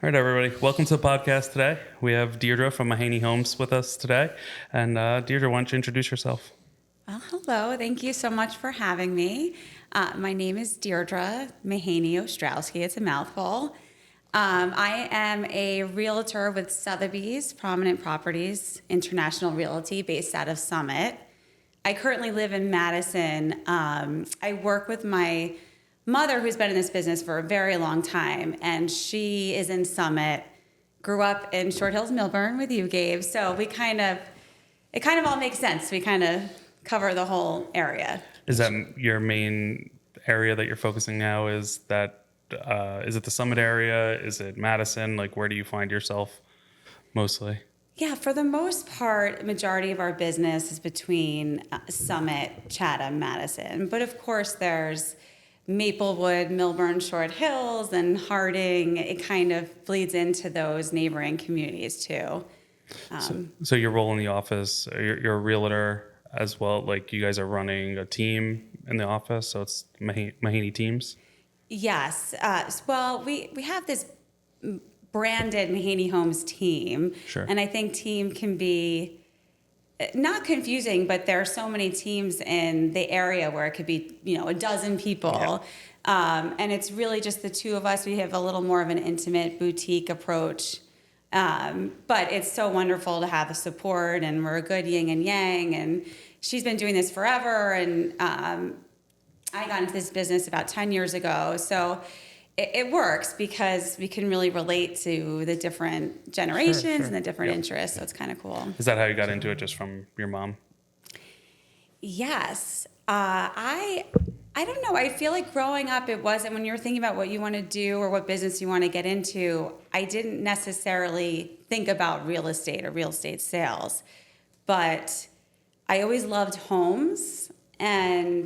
All right, everybody. Welcome to the podcast today. We have Deirdre from Mahaney Homes with us today. And Deirdre, why don't you introduce yourself? Well, hello. Thank you so much for having me. My name is Deirdre Mahaney Ostrowski. It's a mouthful. I am a realtor with Sotheby's Prominent Properties International Realty based out of Summit. I currently live in Madison. I work with my mother, who's been in this business for a very long time, and she is in Summit. Grew up in Short Hills, Millburn with you, Gabe. So it kind of all makes sense. We kind of cover the whole area. Is that your main area that you're focusing now? Is it the Summit area? Is it Madison? Like, where do you find yourself mostly? Yeah, for the most part, majority of our business is between Summit, Chatham, Madison. But of course, there's Maplewood, Millburn, Short Hills, and Harding. It kind of bleeds into those neighboring communities too. So your role in the office, you're a realtor as well. Like, you guys are running a team in the office, so it's Mahaney teams? Yes. Well, we have this branded Mahaney Homes team. Sure. And I think team can be not confusing, but there are so many teams in the area where it could be, a dozen people. Yeah. And it's really just the two of us. We have a little more of an intimate boutique approach. But it's so wonderful to have the support, and we're a good yin and yang. And she's been doing this forever. And I got into this business about 10 years ago. So it works because we can really relate to the different generations and the different interests. So it's kind of cool. Is that how you got into it, just from your mom? Yes. I don't know. I feel like growing up, it wasn't, when you were thinking about what you want to do or what business you want to get into, I didn't necessarily think about real estate or real estate sales. But I always loved homes, and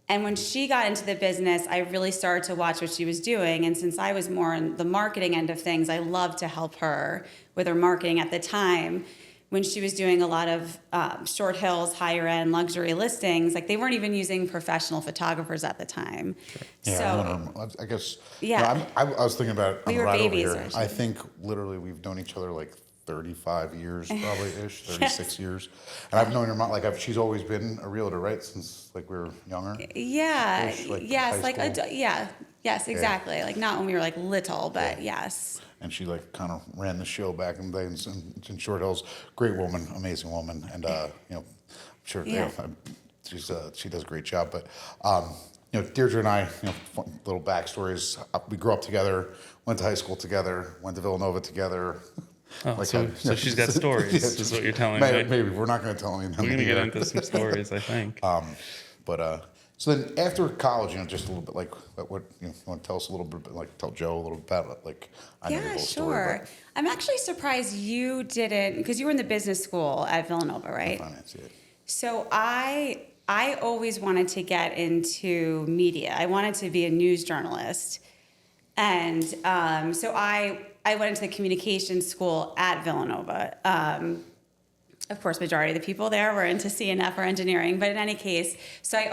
when she got into the business, I really started to watch what she was doing. And since I was more on the marketing end of things, I loved to help her with her marketing at the time. When she was doing a lot of Short Hills, higher end luxury listings, like, they weren't even using professional photographers at the time. Sure. Yeah, So I guess. Yeah, I was thinking about it on we the were ride over babies. here. I think literally we've known each other like 35 years, probably ish, 36 years. And I've known your mom, she's always been a realtor, right? Since we were younger. Yeah. Ish, Yes. high school. Yes. Exactly. Yeah. Like, not when we were little, but yes. And she kind of ran the show back in the day in Short Hills. Great woman, amazing woman, and I'm sure she does a great job. But Deirdre and I, little backstories. We grew up together, went to high school together, went to Villanova together. Oh, so she's got stories, is what you're telling me. Maybe we're not going to tell any of them. We're going to get into some stories, I think. So then after college, just a little bit what you want to tell us a little bit, tell Joe a little bit about it, I know your little story. Sure. But I'm actually surprised you didn't, because you were in the business school at Villanova, right? finance, yeah. So I always wanted to get into media. I wanted to be a news journalist. And so I went into the communications school at Villanova. Of course, majority of the people there were into CNF or engineering, but in any case, so I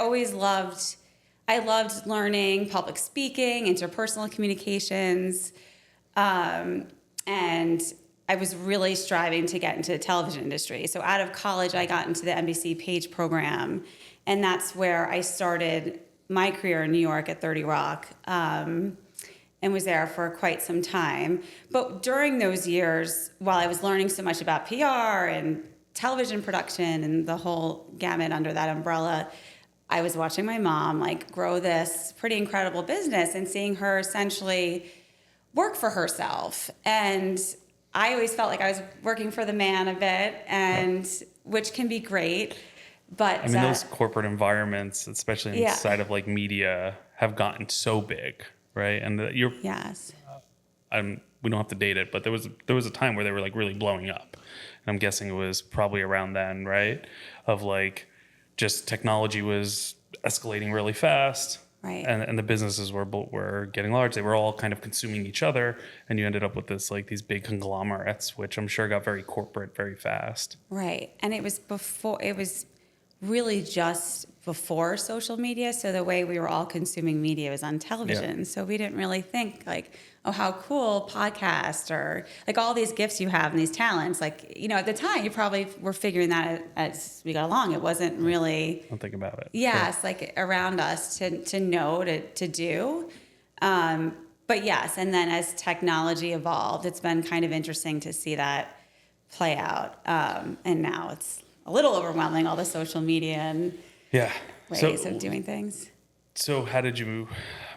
loved learning public speaking, interpersonal communications, and I was really striving to get into the television industry. So out of college, I got into the NBC Page program, and that's where I started my career in New York at 30 Rock. And was there for quite some time. But during those years, while I was learning so much about PR and television production and the whole gamut under that umbrella, I was watching my mom grow this pretty incredible business and seeing her essentially work for herself. And I always felt like I was working for the man a bit, and which can be great. But those corporate environments, especially inside of media, have gotten so big. Right, and yes. We don't have to date it, but there was a time where they were really blowing up, and I'm guessing it was probably around then, right? Of just technology was escalating really fast, right? And the businesses were getting large. They were all kind of consuming each other, and you ended up with these big conglomerates, which I'm sure got very corporate very fast. Right, and it was really just before social media. So the way we were all consuming media was on television. Yeah. So we didn't really think like, oh, how cool podcast or like all these gifts you have and these talents. Like, you know, at the time you probably were figuring that as we got along. It wasn't really, Don't think about it. yes, like around us to know, to do. But yes, and then as technology evolved, it's been kind of interesting to see that play out. And now it's a little overwhelming, all the social media and Yeah. ways of doing things. So how did you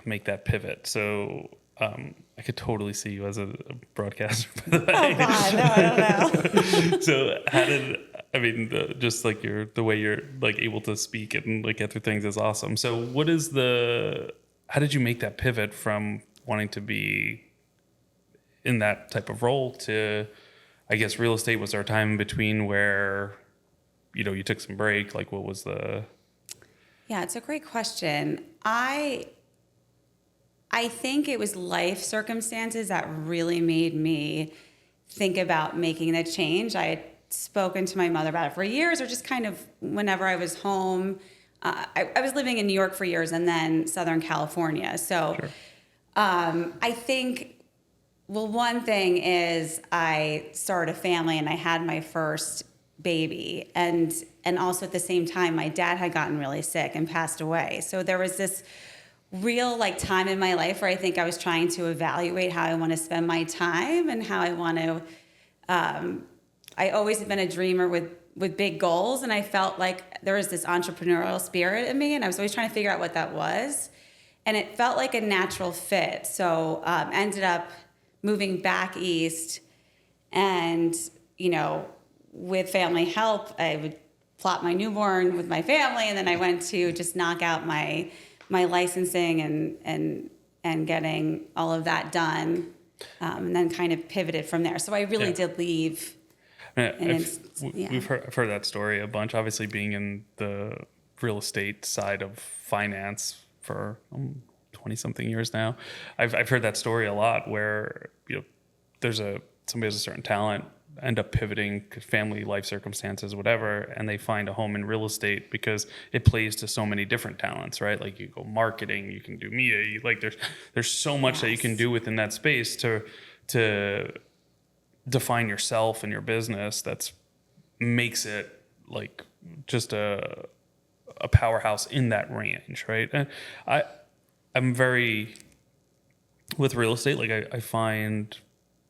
make that pivot? So I could totally see you as a broadcaster. By the way. Oh God, no, I don't know. So just like the way you're like able to speak and like get through things is awesome. So how did you make that pivot from wanting to be in that type of role to, I guess, real estate? Was there a time in between where, you took some break? Like what was the... Yeah, it's a great question. I think it was life circumstances that really made me think about making the change. I had spoken to my mother about it for years, or just kind of whenever I was home. I was living in New York for years and then Southern California. So Sure. I think, well, one thing is I started a family and I had my first baby. And also at the same time, my dad had gotten really sick and passed away. So there was this real like time in my life where I think I was trying to evaluate how I want to spend my time and how I want to, I always have been a dreamer with big goals. And I felt like there was this entrepreneurial spirit in me and I was always trying to figure out what that was. And it felt like a natural fit. So ended up moving back east and, with family help, I would plot my newborn with my family. And then I went to just knock out my licensing and getting all of that done, and then kind of pivoted from there. So I really did leave. I've heard that story a bunch. Obviously, being in the real estate side of finance for 20-something years now, I've heard that story a lot. Where somebody has a certain talent, end up pivoting, family, life circumstances, whatever, and they find a home in real estate because it plays to so many different talents, right? Like you go marketing, you can do media, there's so much that you can do within that space to define yourself and your business that's makes it like just a powerhouse in that range, right? And I'm very with real estate, like I find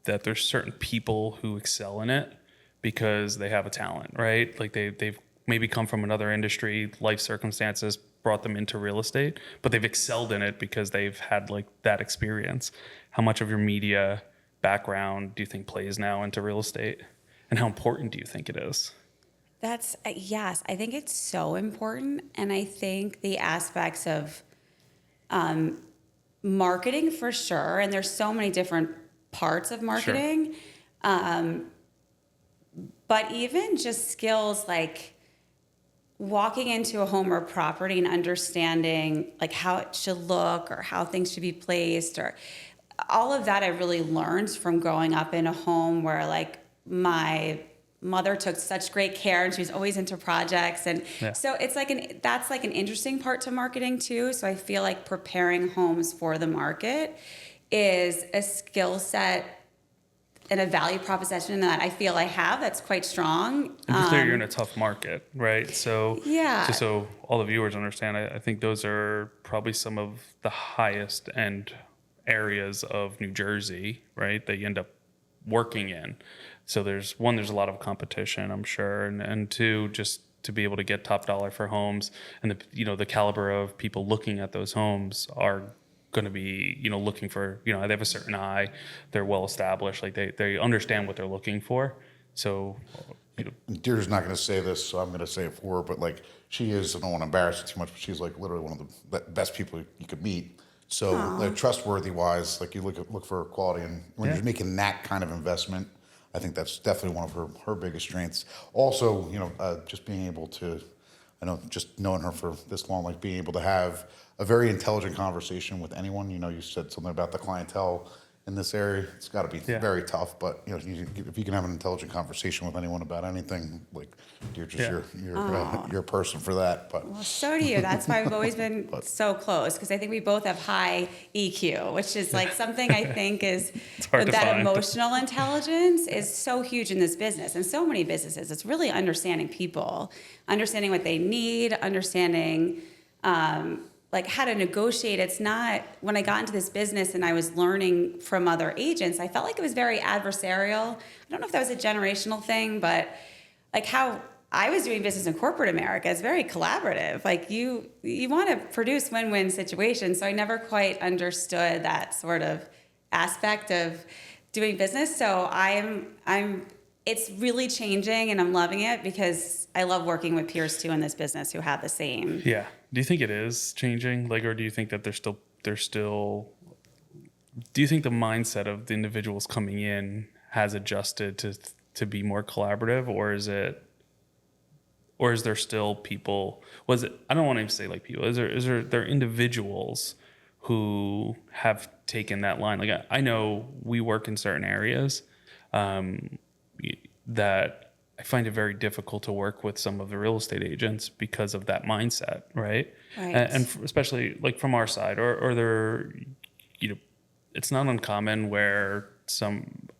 that there's certain people who excel in it because they have a talent, right? Like they've maybe come from another industry, life circumstances brought them into real estate, but they've excelled in it because they've had like that experience. How much of your media background do you think plays now into real estate? And how important do you think it is? That's, yes, I think it's so important. And I think the aspects of marketing for sure, and there's so many different parts of marketing, sure. But even just skills like walking into a home or property and understanding like how it should look or how things should be placed, or all of that I really learned from growing up in a home where like my mother took such great care and she was always into projects. And so it's like that's like an interesting part to marketing too. So I feel like preparing homes for the market is a skill set and a value proposition that I feel I have that's quite strong. And be clear, you're in a tough market, right? So just so all the viewers understand, I think those are probably some of the highest end areas of New Jersey, right, that you end up working in. So there's a lot of competition, I'm sure, and two, just to be able to get top dollar for homes, and the caliber of people looking at those homes are going to be looking for they have a certain eye, they're well established, like they understand what they're looking for. So Deirdre's not going to say this, so I'm going to say it for her, but like she is, I don't want to embarrass her too much, but she's like literally one of the best people you could meet. So like trustworthy wise, like you look for quality, and when you're making that kind of investment, I think that's definitely one of her biggest strengths. Also, just being able to, just knowing her for this long, like being able to have a very intelligent conversation with anyone. You said something about the clientele in this area, it's got to be Yeah. very tough. But if you can have an intelligent conversation with anyone about anything, like you're just you're a person for that. But Well, so do you. That's why we've always been so close, because I think we both have high EQ, which is like something I think is hard to that find. emotional intelligence is so huge in this business and so many businesses. It's really understanding people, understanding what they need, understanding like how to negotiate. It's not, when I got into this business and I was learning from other agents, I felt like it was very adversarial. I don't know if that was a generational thing, but like how I was doing business in corporate America is very collaborative. Like you want to produce win-win situations. So I never quite understood that sort of aspect of doing business. So it's really changing and I'm loving it because I love working with peers too in this business who have the same. Yeah. Do you think it is changing? Like, or do you think that do you think the mindset of the individuals coming in has adjusted to be more collaborative, or is there still people, I don't want to even say like people, is there individuals who have taken that line? Like I know we work in certain areas, that I find it very difficult to work with some of the real estate agents because of that mindset, right? Right. And especially like from our side, or there, it's not uncommon where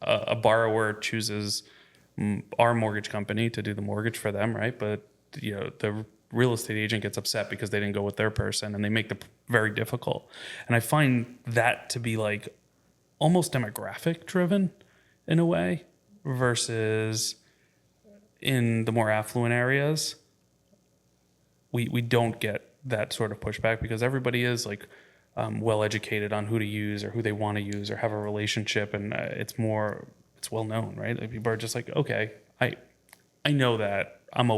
a borrower chooses our mortgage company to do the mortgage for them, right? But the real estate agent gets upset because they didn't go with their person, and they make it very difficult. And I find that to be like almost demographic driven in a way, versus in the more affluent areas, we don't get that sort of pushback because everybody is like well educated on who to use or who they want to use or have a relationship, and it's well known, right? Like people are just like, okay, I know that I'm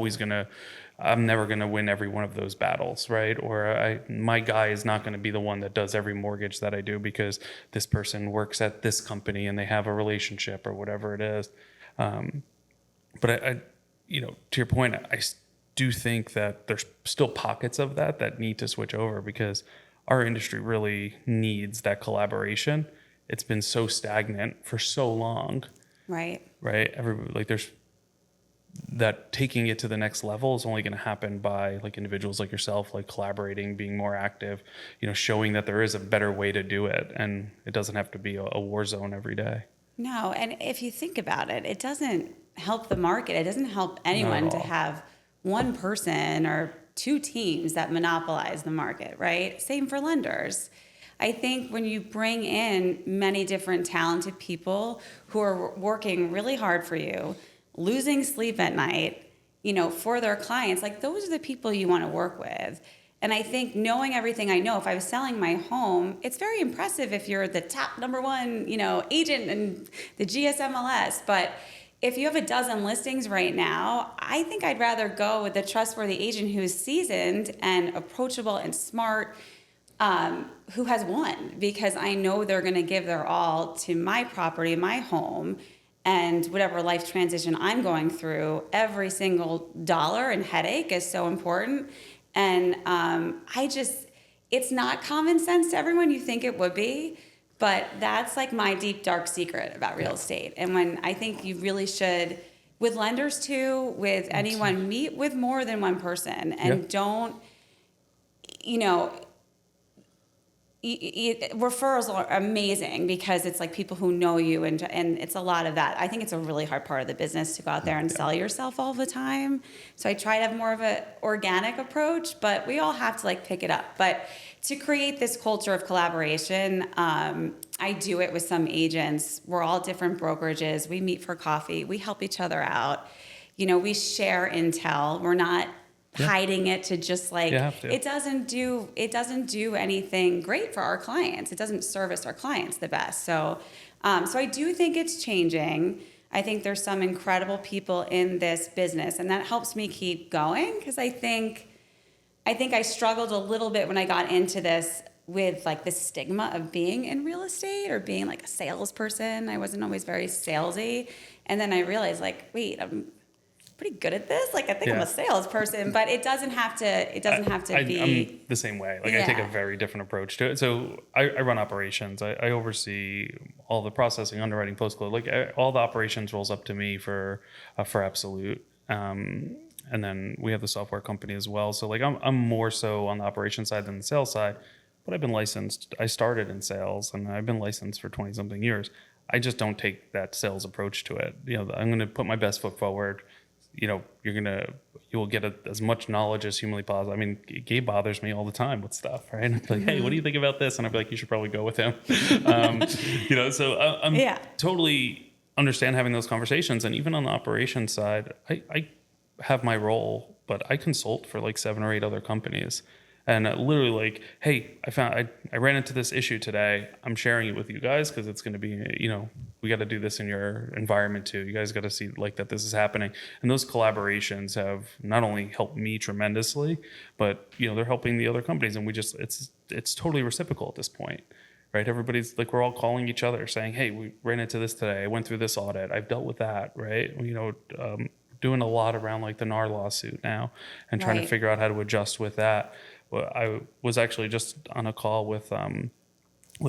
never gonna win every one of those battles, right? Or my guy is not gonna be the one that does every mortgage that I do because this person works at this company and they have a relationship or whatever it is. But I to your point, I do think that there's still pockets of that need to switch over because our industry really needs that collaboration. It's been so stagnant for so long. Right. Right. There's that taking it to the next level is only going to happen by like individuals like yourself, like collaborating, being more active, showing that there is a better way to do it. And it doesn't have to be a war zone every day. No, and if you think about it, it doesn't help the market. It doesn't help anyone to have one person or two teams that monopolize the market, right? Same for lenders. I think when you bring in many different talented people who are working really hard for you, losing sleep at night, for their clients, like those are the people you want to work with. And I think knowing everything I know, if I was selling my home, it's very impressive if you're the top number one, agent in the GSMLS. But if you have a dozen listings right now, I think I'd rather go with the trustworthy agent who's seasoned and approachable and smart, who has won, because I know they're going to give their all to my property, my home, and whatever life transition I'm going through. Every single dollar and headache is so important. And it's not common sense to everyone. You think it would be, but that's like my deep, dark secret about real estate. And when I think you really should, with lenders too, with anyone, meet with more than one person and don't, referrals are amazing because it's like people who know you and it's a lot of that. I think it's a really hard part of the business to go out there and sell yourself all the time. So I try to have more of an organic approach, but we all have to like pick it up. But to create this culture of collaboration, I do it with some agents. We're all different brokerages. We meet for coffee. We help each other out. We share intel. We're not hiding it to just like it doesn't do anything great for our clients. It doesn't service our clients the best. So I do think it's changing. I think there's some incredible people in this business, and that helps me keep going because I think I struggled a little bit when I got into this with like the stigma of being in real estate or being like a salesperson. I wasn't always very salesy, and then I realized like, wait, I'm pretty good at this. Like I think I'm a salesperson, but it doesn't have to be. I'm the same way. Like I take a very different approach to it. So I run operations. I oversee all the processing, underwriting, post close, like all the operations rolls up to me for Absolute. And then we have the software company as well. So like I'm more so on the operation side than the sales side, but I've been licensed. I started in sales and I've been licensed for 20 something years. I just don't take that sales approach to it. You know, I'm going to put my best foot forward. You know, you will get as much knowledge as humanly possible. I mean, Gabe bothers me all the time with stuff, right? I'm like, hey, what do you think about this? And I'd be like, you should probably go with him. You know, so I'm totally understand having those conversations. And even on the operations side, I have my role, but I consult for like 7 or 8 other companies. And literally like, hey, I ran into this issue today. I'm sharing it with you guys because it's going to be, you know, we got to do this in your environment too. You guys got to see like that this is happening. And those collaborations have not only helped me tremendously, but, you know, they're helping the other companies. And it's totally reciprocal at this point, right? Everybody's like, we're all calling each other saying, hey, we ran into this today. I went through this audit. I've dealt with that, right? You know, doing a lot around like the NAR lawsuit now and trying to figure out how to adjust with that. Well, I was actually just on a call with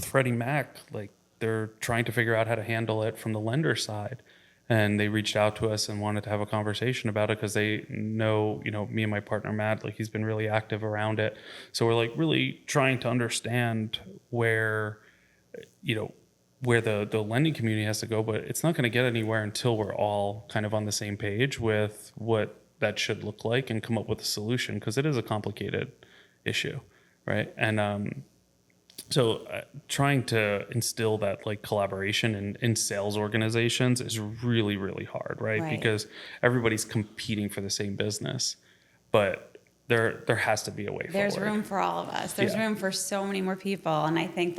Freddie Mac. Like they're trying to figure out how to handle it from the lender side, and they reached out to us and wanted to have a conversation about it because they know, you know, me and my partner Matt, like he's been really active around it. So we're like really trying to understand where, you know, where the lending community has to go, but it's not going to get anywhere until we're all kind of on the same page with what that should look like and come up with a solution, because it is a complicated issue, right? And so trying to instill that like collaboration in sales organizations is really, really hard, right? Because everybody's competing for the same business, but there has to be a way There's forward. room for all of us. There's room for so many more people, and I think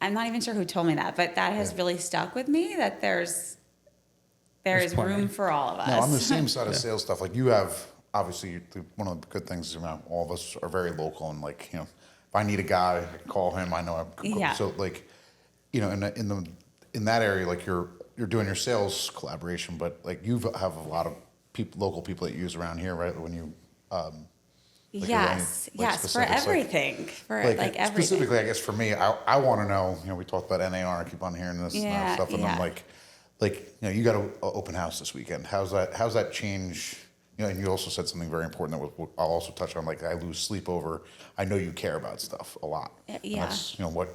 I'm not even sure who told me that, but that has really stuck with me, that there's room for all of us. No, on the same side of sales stuff, like you have, obviously, one of the good things is, you know, all of us are very local, and like, you know, if I need a guy, I can call him. I know so like, you know, in that area, like you're doing your sales collaboration, but like you have a lot of local people that you use around here, right? When you yes, for everything, everything. Specifically, I guess for me, I want to know. You know, we talked about NAR. I keep on hearing this stuff, and I'm like, you know, you got an open house this weekend. How's that change? You know, and you also said something very important that I'll also touch on. Like, I lose sleep over. I know you care about stuff a lot. Yeah. And that's, you know, what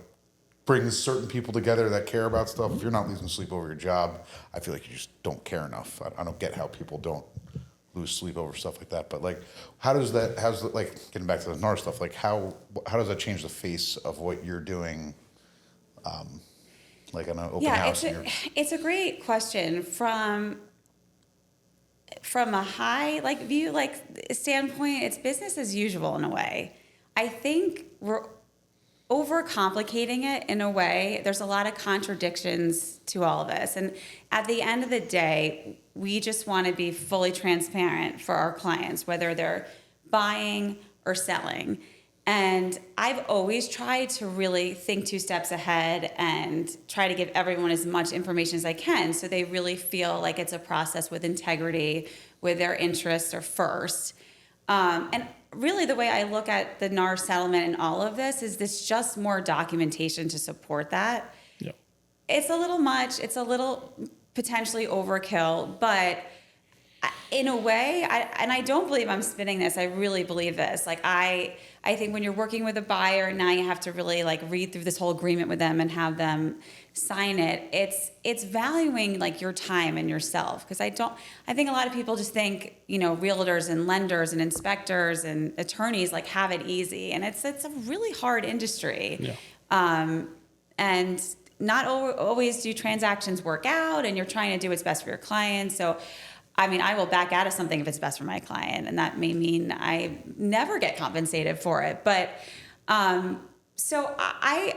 brings certain people together that care about stuff. If you're not losing sleep over your job, I feel like you just don't care enough. I don't get how people don't lose sleep over stuff like that. But like, how's like getting back to the NAR stuff? Like, how does that change the face of what you're doing? Like on an open house. It's a great question from a high view standpoint. It's business as usual in a way. I think we're overcomplicating it in a way. There's a lot of contradictions to all of us, and at the end of the day, we just want to be fully transparent for our clients, whether they're buying or selling. And I've always tried to really think 2 steps ahead and try to give everyone as much information as I can, so they really feel like it's a process with integrity, where their interests are first. And really the way I look at the NAR settlement and all of this is this just more documentation to support that. Yeah. It's a little much. It's a little potentially overkill, but in a way, I don't believe I'm spinning this. I really believe this. Like I think when you're working with a buyer, now you have to really like read through this whole agreement with them and have them sign it. It's valuing like your time and yourself, because I think a lot of people just think, you know, realtors and lenders and inspectors and attorneys like have it easy, and it's a really hard industry. Yeah. And not always do transactions work out, and you're trying to do what's best for your client. So I mean, I will back out of something if it's best for my client, and that may mean I never get compensated for it. But so I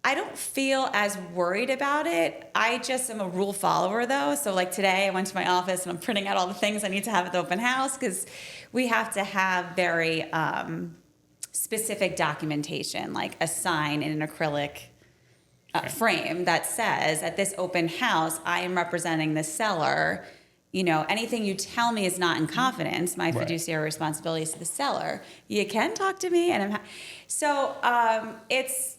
don't feel as worried about it. I just am a rule follower, though. So like today, I went to my office and I'm printing out all the things I need to have at the open house, because we have to have very specific documentation, like a sign in an acrylic frame that says, at this open house, I am representing the seller. You know, anything you tell me is not in confidence. My fiduciary responsibility is to the seller. You can talk to me, and so it's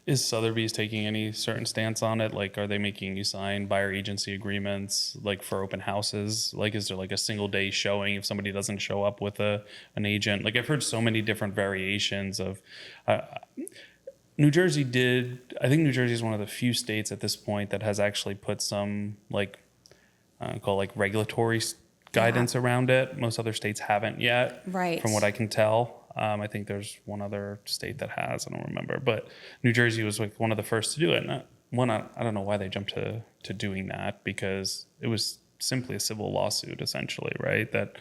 Is Sotheby's taking any certain stance on it? Like, are they making you sign buyer agency agreements, like for open houses? Like, is there like a single day showing if somebody doesn't show up with an agent? Like, I've heard so many different variations of. Uh, New Jersey did. I think New Jersey is one of the few states at this point that has actually put some like call like regulatory guidance around it. Most other states haven't yet, Right. from what I can tell. I think there's one other state that has. I don't remember, but New Jersey was like one of the first to do it. And I don't know why they jumped to doing that, because it was simply a civil lawsuit essentially, right? That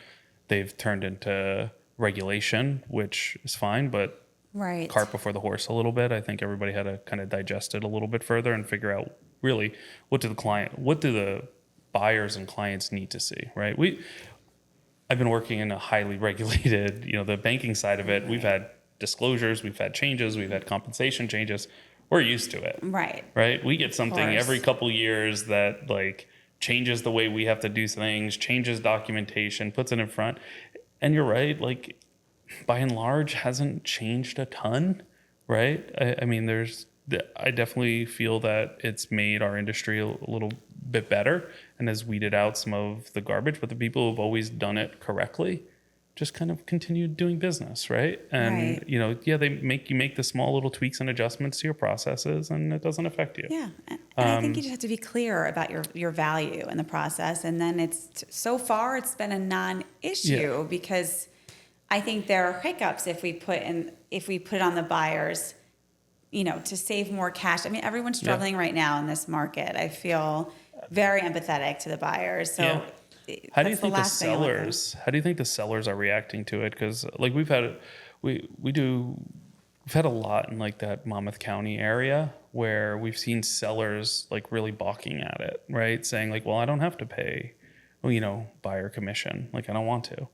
they've turned into regulation, which is fine, but Right. cart before the horse a little bit. I think everybody had to kind of digest it a little bit further and figure out really what do the buyers and clients need to see, right? I've been working in a highly regulated, the banking side of it. We've had disclosures, we've had changes, we've had compensation changes. We're used to it. Right? We get something course. every couple years that like changes the way we have to do things, changes documentation, puts it in front. And you're right, like by and large hasn't changed a ton, right? I mean, I definitely feel that it's made our industry a little bit better and has weeded out some of the garbage, but the people who've always done it correctly just kind of continued doing business, right? And Right. they make the small little tweaks and adjustments to your processes, and it doesn't affect you. Yeah. And I think you just have to be clear about your value in the process. And then so far it's been a non-issue Yeah. because I think there are hiccups if we put it on the buyers, to save more cash. I mean, everyone's struggling right now in this market. I feel very empathetic to the buyers. So How do you that's think the last thing I want them. sellers? How do you think the sellers are reacting to it? Because like we've had a lot in like that Monmouth County area where we've seen sellers like really balking at it, right? Saying like, well, I don't have to pay, buyer commission. Like I don't want to,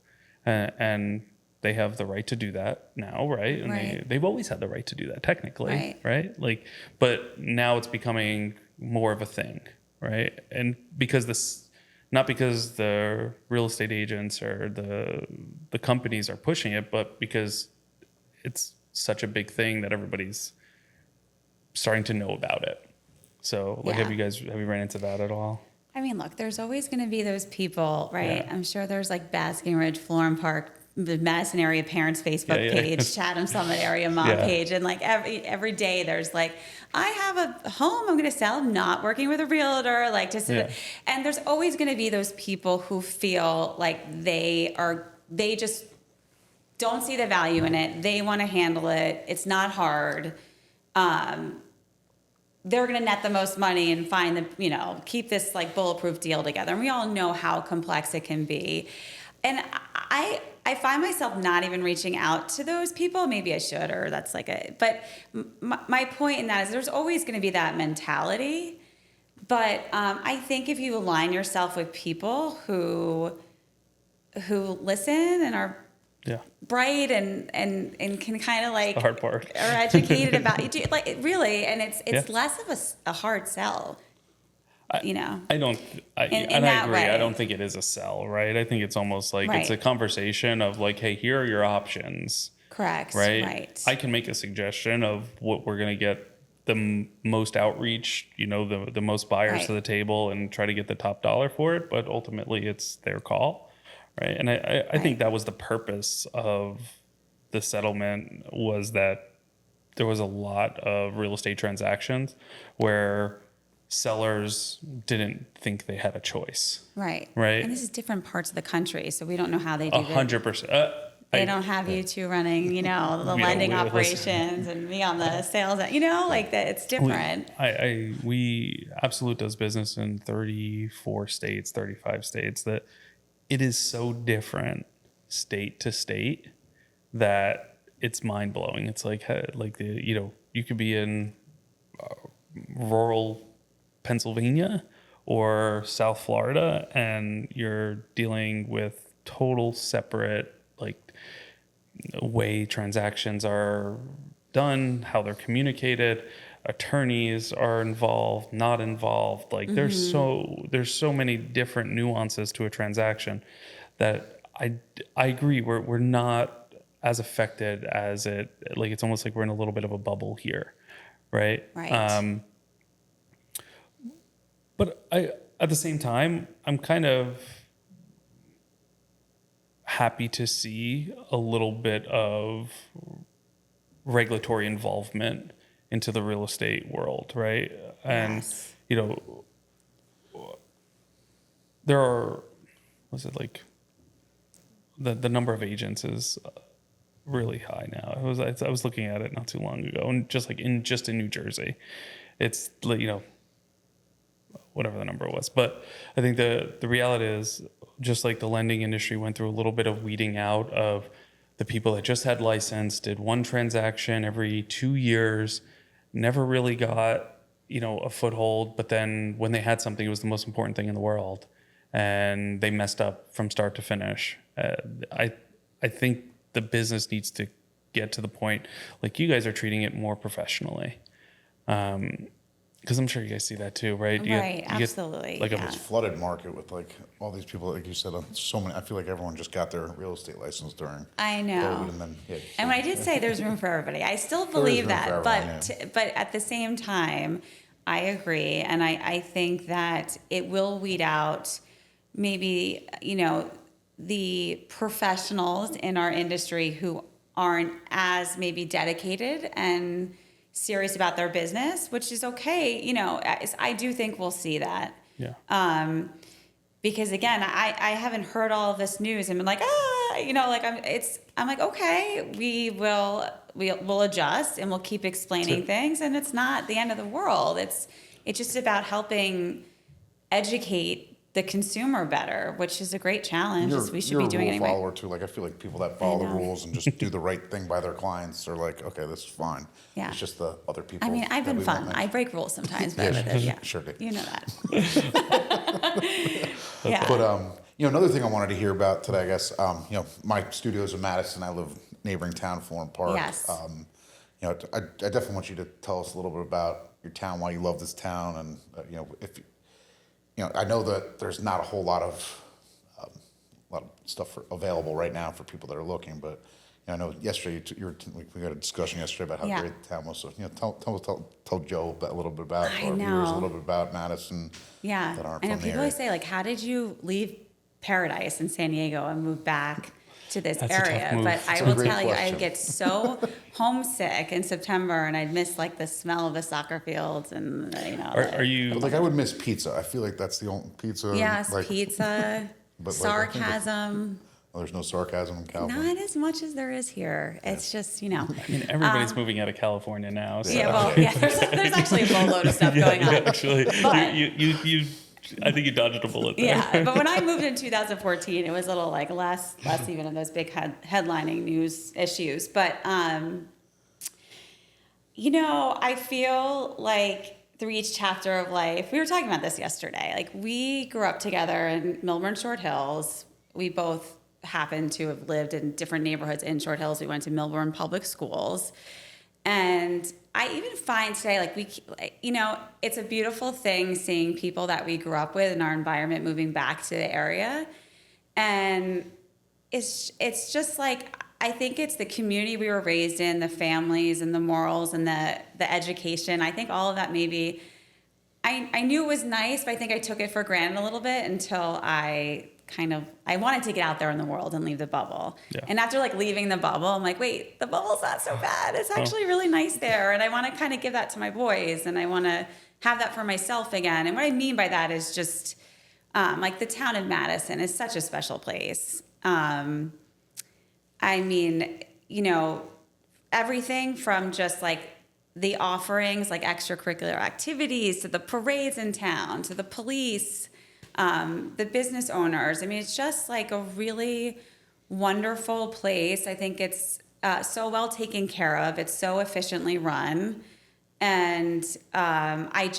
and they have the right to do that now, right? And Right. they've always had the right to do that technically, Right. Like, but now it's becoming more of a thing, right? And not because the real estate agents or the companies are pushing it, but because it's such a big thing that everybody's starting to know about it. So, like, Yeah. have you ran into that at all? I mean, look, there's always going to be those people, right? Yeah. I'm sure there's like Basking Ridge, Florham Park, the Madison area parents Facebook Yeah. page, Chatham Summit area mom Yeah. page, and like every day there's like, I have a home I'm going to sell, I'm not working with a realtor, like just, Yeah. and there's always going to be those people who feel like they just don't see the value in it. They want to handle it. It's not hard. They're going to net the most money and find keep this like bulletproof deal together. And we all know how complex it can be. And I find myself not even reaching out to those people. Maybe I should, or that's but my point in that is there's always going to be that mentality. But I think if you align yourself with people who listen and are Yeah. bright and can kind of like The hard part. are educated about you, like really, and it's Yeah. less of a hard sell, I don't, In and I that agree. way. I don't think it is a sell, right? I think it's almost like it's a Right. conversation of like, hey, here are your options, Correct. right? I can make a suggestion of what we're going to get the most outreach, the most buyers Right. to the table and try to get the top dollar for it. But ultimately it's their call, right? And I think that was the purpose of the settlement, was that there was a lot of real estate transactions where sellers didn't think they had a choice. Right. Right. And this is different parts of the country, so we don't know how they do it. 100%. They don't have you two running, the lending operations and me on the sales, like that. It's different. We Absolute does business in 34 states, 35 states, that it is so different state to state that it's mind blowing. It's like you could be in rural Pennsylvania or South Florida and you're dealing with total separate way transactions are done, how they're communicated, attorneys are involved, not involved. Like there's so many different nuances to a transaction that I agree we're not as affected as it, like it's almost like we're in a little bit of a bubble here, right? Right. But at the same time, I'm kind of happy to see a little bit of regulatory involvement into the real estate world, right? And Yes. you know, there are, was it like the number of agents is really high now. I was looking at it not too long ago, and just in New Jersey, it's like, whatever the number was. But I think the reality is, just like the lending industry went through a little bit of weeding out of the people that just had license, did one transaction every 2 years, never really got, a foothold. But then when they had something, it was the most important thing in the world, and they messed up from start to finish. I think the business needs to get to the point like you guys are treating it more professionally. Because I'm sure you guys see that too, right? Right, absolutely, like yeah. It's flooded market with like all these people, like you said, so many. I feel like everyone just got their real estate license during I know. COVID, and then And when I did say there's room for everybody, I still is believe room for that. everyone, But at the same time, I agree. And I think that it will weed out maybe, the professionals in our industry who aren't as maybe dedicated and serious about their business, which is okay. I do think we'll see that. Yeah. Because again, I haven't heard all of this news and been like, I'm like, okay, we'll adjust and we'll keep explaining things, and it's not the end of the world. It's just about helping educate the consumer better, which is a great challenge. We should be doing you're a rule anyway. follower too. Like I feel like people that follow the know. rules and just do the right thing by their clients are like, okay, this is fine. Yeah. It's just the other people. I mean, I've that been we fun. won't I mention. break rules sometimes, but Sure do. you know that. Yeah. But another thing I wanted to hear about today, I guess, my studio's in Madison. I live neighboring town, Florham Park. Yes. I definitely want you to tell us a little bit about your town, why you love this town, and if I know that there's not a whole lot of stuff available right now for people that are looking, but I know yesterday we had a discussion yesterday about how Yeah. great the town was. So tell Joe a little bit about I our viewers know. a little bit about Madison. Yeah. That aren't I know from the people area. always say, like, how did you leave paradise in San Diego and move back to this That's a tough area? move. But I That's a will great tell you, question. I'd get so homesick in September, and I'd miss like the smell of the soccer fields and Are you? But, like I would miss pizza. I feel like that's the only pizza. yes, like, pizza, But, like, I think sarcasm. there's no sarcasm in California. Not as much as there is here. It's just I mean, everybody's moving out of California now. So. yeah. Well, yeah. There's actually a boatload of stuff going on. Actually, But- you I think you dodged a bullet there. Yeah, but when I moved in 2014, it was a little like less even of those big headlining news issues. But I feel like through each chapter of life, we were talking about this yesterday. Like we grew up together in Milburn Short Hills. We both happen to have lived in different neighborhoods in Short Hills. We went to Milburn Public Schools. And I even find today, it's a beautiful thing seeing people that we grew up with in our environment moving back to the area. And it's just like, I think it's the community we were raised in, the families and the morals and the education. I think all of that maybe, I knew it was nice, but I think I took it for granted a little bit until I wanted to get out there in the world and leave the bubble. Yeah. And after leaving the bubble, I'm like, wait, the bubble's not so bad. It's actually really nice there. And I want to kind of give that to my boys, and I want to have that for myself again. And what I mean by that is just the town of Madison is such a special place. Everything from just the offerings, like extracurricular activities, to the parades in town, to the police, the business owners. I mean, it's just a really wonderful place. I think it's so well taken care of. It's so efficiently run. And I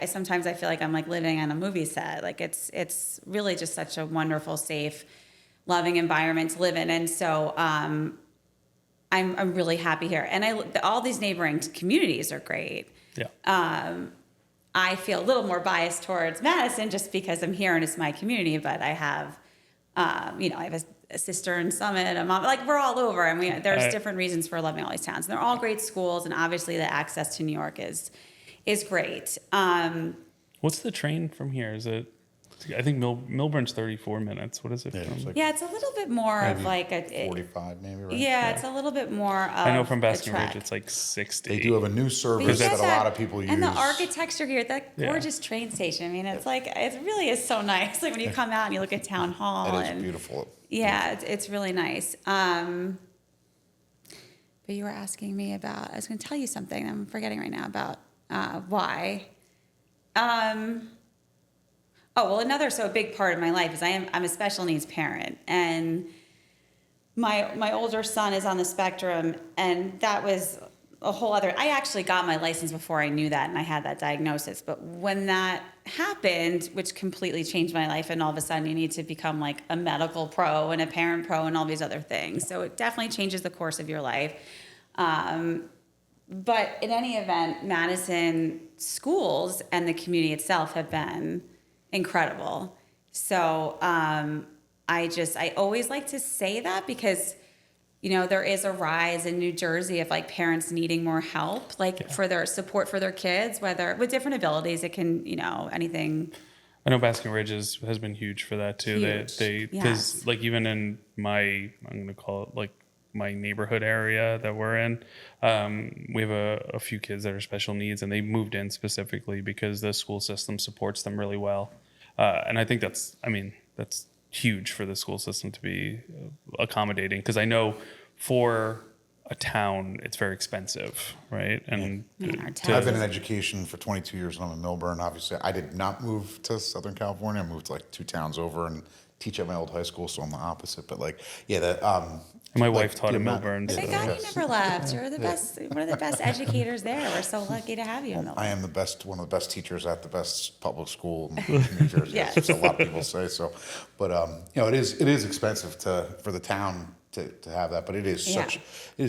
sometimes I feel like I'm living on a movie set. It's really just such a wonderful, safe, loving environment to live in. And so I'm really happy here. And all these neighboring communities are great. Yeah. I feel a little more biased towards Madison just because I'm here and it's my community, but I have, I have a sister in Summit, a mom, like we're all over, and there's I- different reasons for loving all these towns. And they're all great schools, and obviously the access to New York is great. What's the train from here? Is it? I think Milburn's 34 minutes. What is it Yeah, from? it's like Yeah, it's a little bit more of maybe like a 45 maybe, right? yeah, it's a little bit more. Of I know from a Basking Ridge trek. it's like 60. They do have a new But you service get that a lot of people use. And the architecture here, that Yeah. gorgeous train station. I mean, it's like, it really is so nice. Like when you come out and you look at Town Hall. It is and beautiful. Yeah, it's really nice. But you were asking me about, I was going to tell you something I'm forgetting right now about why. Oh, well, another so big part of my life is I'm a special needs parent. And my older son is on the spectrum, and that was a whole other. I actually got my license before I knew that, and I had that diagnosis. But when that happened, which completely changed my life, and all of a sudden you need to become like a medical pro and a parent pro and all these other things. So it definitely changes the course of your life. But in any event, Madison schools and the community itself have been incredible. So I always like to say that because, you know, there is a rise in New Jersey of like parents needing more help, like for their support for their kids, whether with different abilities, it can, you know, anything. I know Basking Ridge has been huge for that too. Huge, They because yes. like even in I'm gonna call it like my neighborhood area that we're in, we have a few kids that are special needs, and they moved in specifically because the school system supports them really well. And I think that's huge for the school system to be accommodating, because I know for a town it's very expensive, right? And In our I've towns. been in education for 22 years and I'm in Milburn. Obviously, I did not move to Southern California. I moved like 2 towns over and teach at my old high school, so I'm the opposite. But like, yeah, my like, wife taught the in amount- Milburn. Thank So. God you never left. You're the best, one of the best educators there. We're so lucky to have you in I Milton. am one of the best teachers at the best public school in New Jersey. Yes. That's what a lot of people say. So, but you know, it is expensive for the town to have that, but it is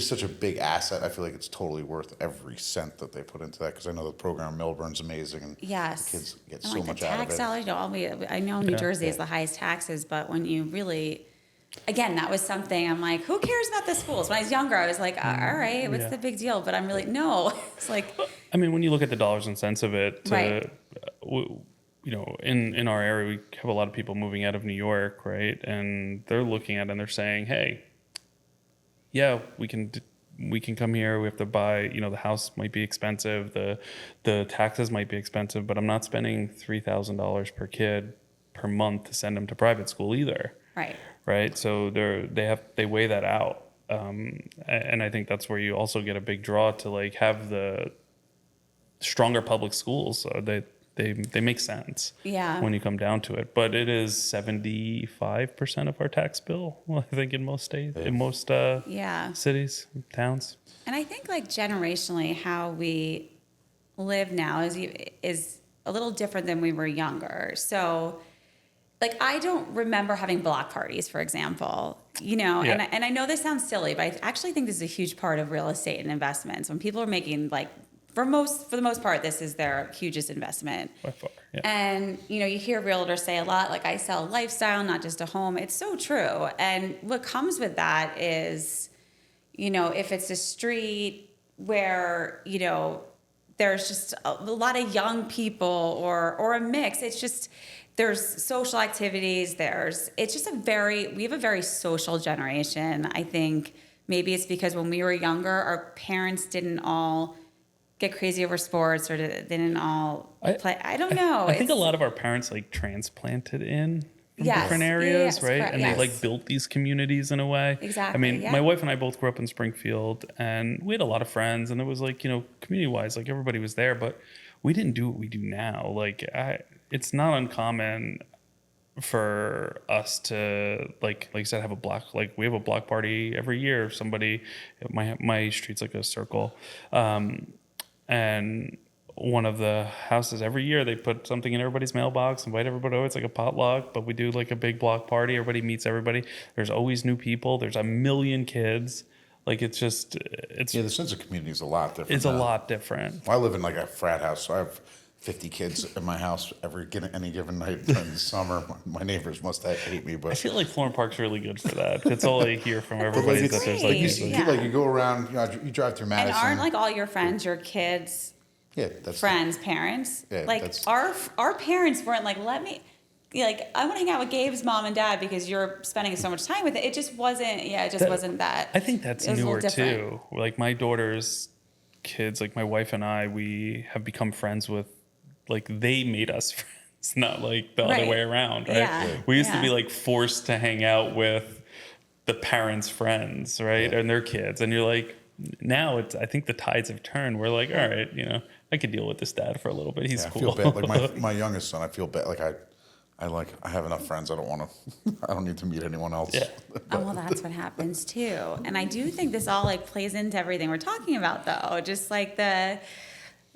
such a big asset. I feel like it's totally worth every cent that they put into that, because I know the program in Milburn's amazing, and Yes. the kids get And so like much the out of tax it. dollars, you know, I know New Jersey is the highest taxes, but when you really, again, that was something I'm like, who cares about the schools? When I was younger, I was like, all right, what's Yeah. the big deal? But I'm really, no. It's like, I mean, when you look at the dollars and cents of it, Right. You know, in our area, we have a lot of people moving out of New York, right? And they're looking at it and they're saying, hey, yeah, we can come here. We have to buy, you know, the house might be expensive, the taxes might be expensive, but I'm not spending $3,000 per kid per month to send them to private school either. right. Right. So they weigh that out. And I think that's where you also get a big draw to like have the stronger public schools. So they make sense. Yeah. When you come down to it, but it is 75% of our tax bill. Well, I think in most states, in most Yeah. cities, towns. And I think like generationally, how we live now is a little different than we were younger. So, like, I don't remember having block parties, for example. You know, Yeah. and I know this sounds silly, but I actually think this is a huge part of real estate and investments. When people are making like, for the most part, this is their hugest investment. By far. Yeah. And, you know, you hear realtors say a lot, like, I sell lifestyle, not just a home. It's so true. And what comes with that is, you know, if it's a street where, you know, there's just a lot of young people or a mix, it's just, there's social activities, it's just we have a very social generation. I think maybe it's because when we were younger, our parents didn't all get crazy over sports or they didn't all play. I don't know. I think a lot of our parents like transplanted in from Yes. different Yeah, areas, yes, right? correct, And yes. they like built these communities in a way. Exactly, I mean, yeah. my wife and I both grew up in Springfield, and we had a lot of friends, and it was like, you know, community-wise, like everybody was there, but we didn't do what we do now. Like, it's not uncommon for us to like you said, we have a block party every year. Somebody, my street's like a circle, and one of the houses every year they put something in everybody's mailbox, invite everybody over. It's like a potluck, but we do like a big block party. Everybody meets everybody. There's always new people. There's a million kids. Like it's Yeah, the sense of community is a lot different. it's a now. lot different. I live in like a frat house, so I have 50 kids in my house any given night during the summer. My neighbors must hate me, I but feel like Florham Park's really good for that. That's all I hear from everybody is that there's great. like you these, see, like, Yeah. you go around, you drive through And Madison. aren't like all your friends your kids' yeah, that's friends' parents? Yeah, like that's- our parents weren't like, let me. Like, I want to hang out with Gabe's mom and dad because you're spending so much time with it. It just wasn't. Yeah, it just wasn't that. I think that's it was a newer little different. too. Like my daughter's kids, like my wife and I, we have become friends with, like they made us friends, not like the other Right. way around, right? Yeah. We used to be Yeah. like forced to hang out with the parents' friends, right, Yeah. and their kids, and you're like, now it's. I think the tides have turned. We're like, all right, I could deal with this dad for a little bit. He's Yeah, I cool. feel bad. Like my youngest son, I feel bad. Like I have enough friends. I don't want to. I don't need to meet anyone else. Yeah. Oh, well, that's what happens too. And I do think this all like plays into everything we're talking about, though. Just like the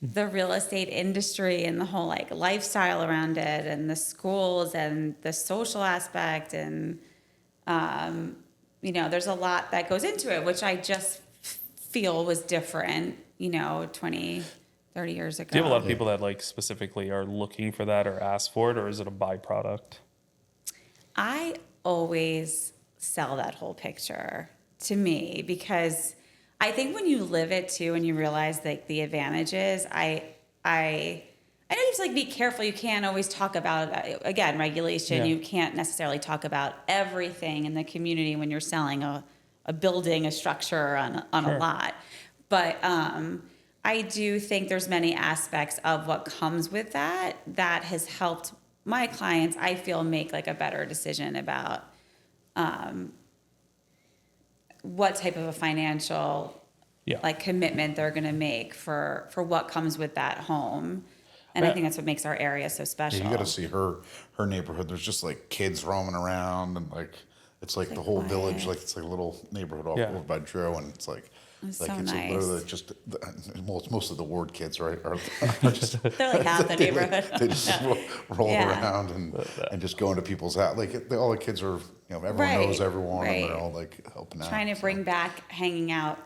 real estate industry and the whole like lifestyle around it, and the schools and the social aspect, and there's a lot that goes into it, which I just feel was different, 20, 30 years ago. Do you have a lot of people that like specifically are looking for that or ask for it, or is it a byproduct? I always sell that whole picture to me because I think when you live it too and you realize like the advantages, I know you have to like be careful. You can't always talk about again regulation. Yeah. You can't necessarily talk about everything in the community when you're selling a building, a structure on Sure. a lot. But I do think there's many aspects of what comes with that has helped my clients, I feel, make like a better decision about what type of a financial Yeah. like commitment they're going to make for what comes with that home. And I Yeah. think that's what makes our area so special. Yeah, you got to see her neighborhood. There's just like kids roaming around, and like it's like the whole quiet. village, like it's like a little neighborhood off Yeah. over by Drew, and it's like It's like so it's nice. literally just well, it's most of the ward kids, right? Are just They're like half the neighborhood. they just roll Yeah. around and just go into people's house. Like all the kids are, everyone knows Right, everyone, and right. they're all like helping out. Trying to so. bring back hanging out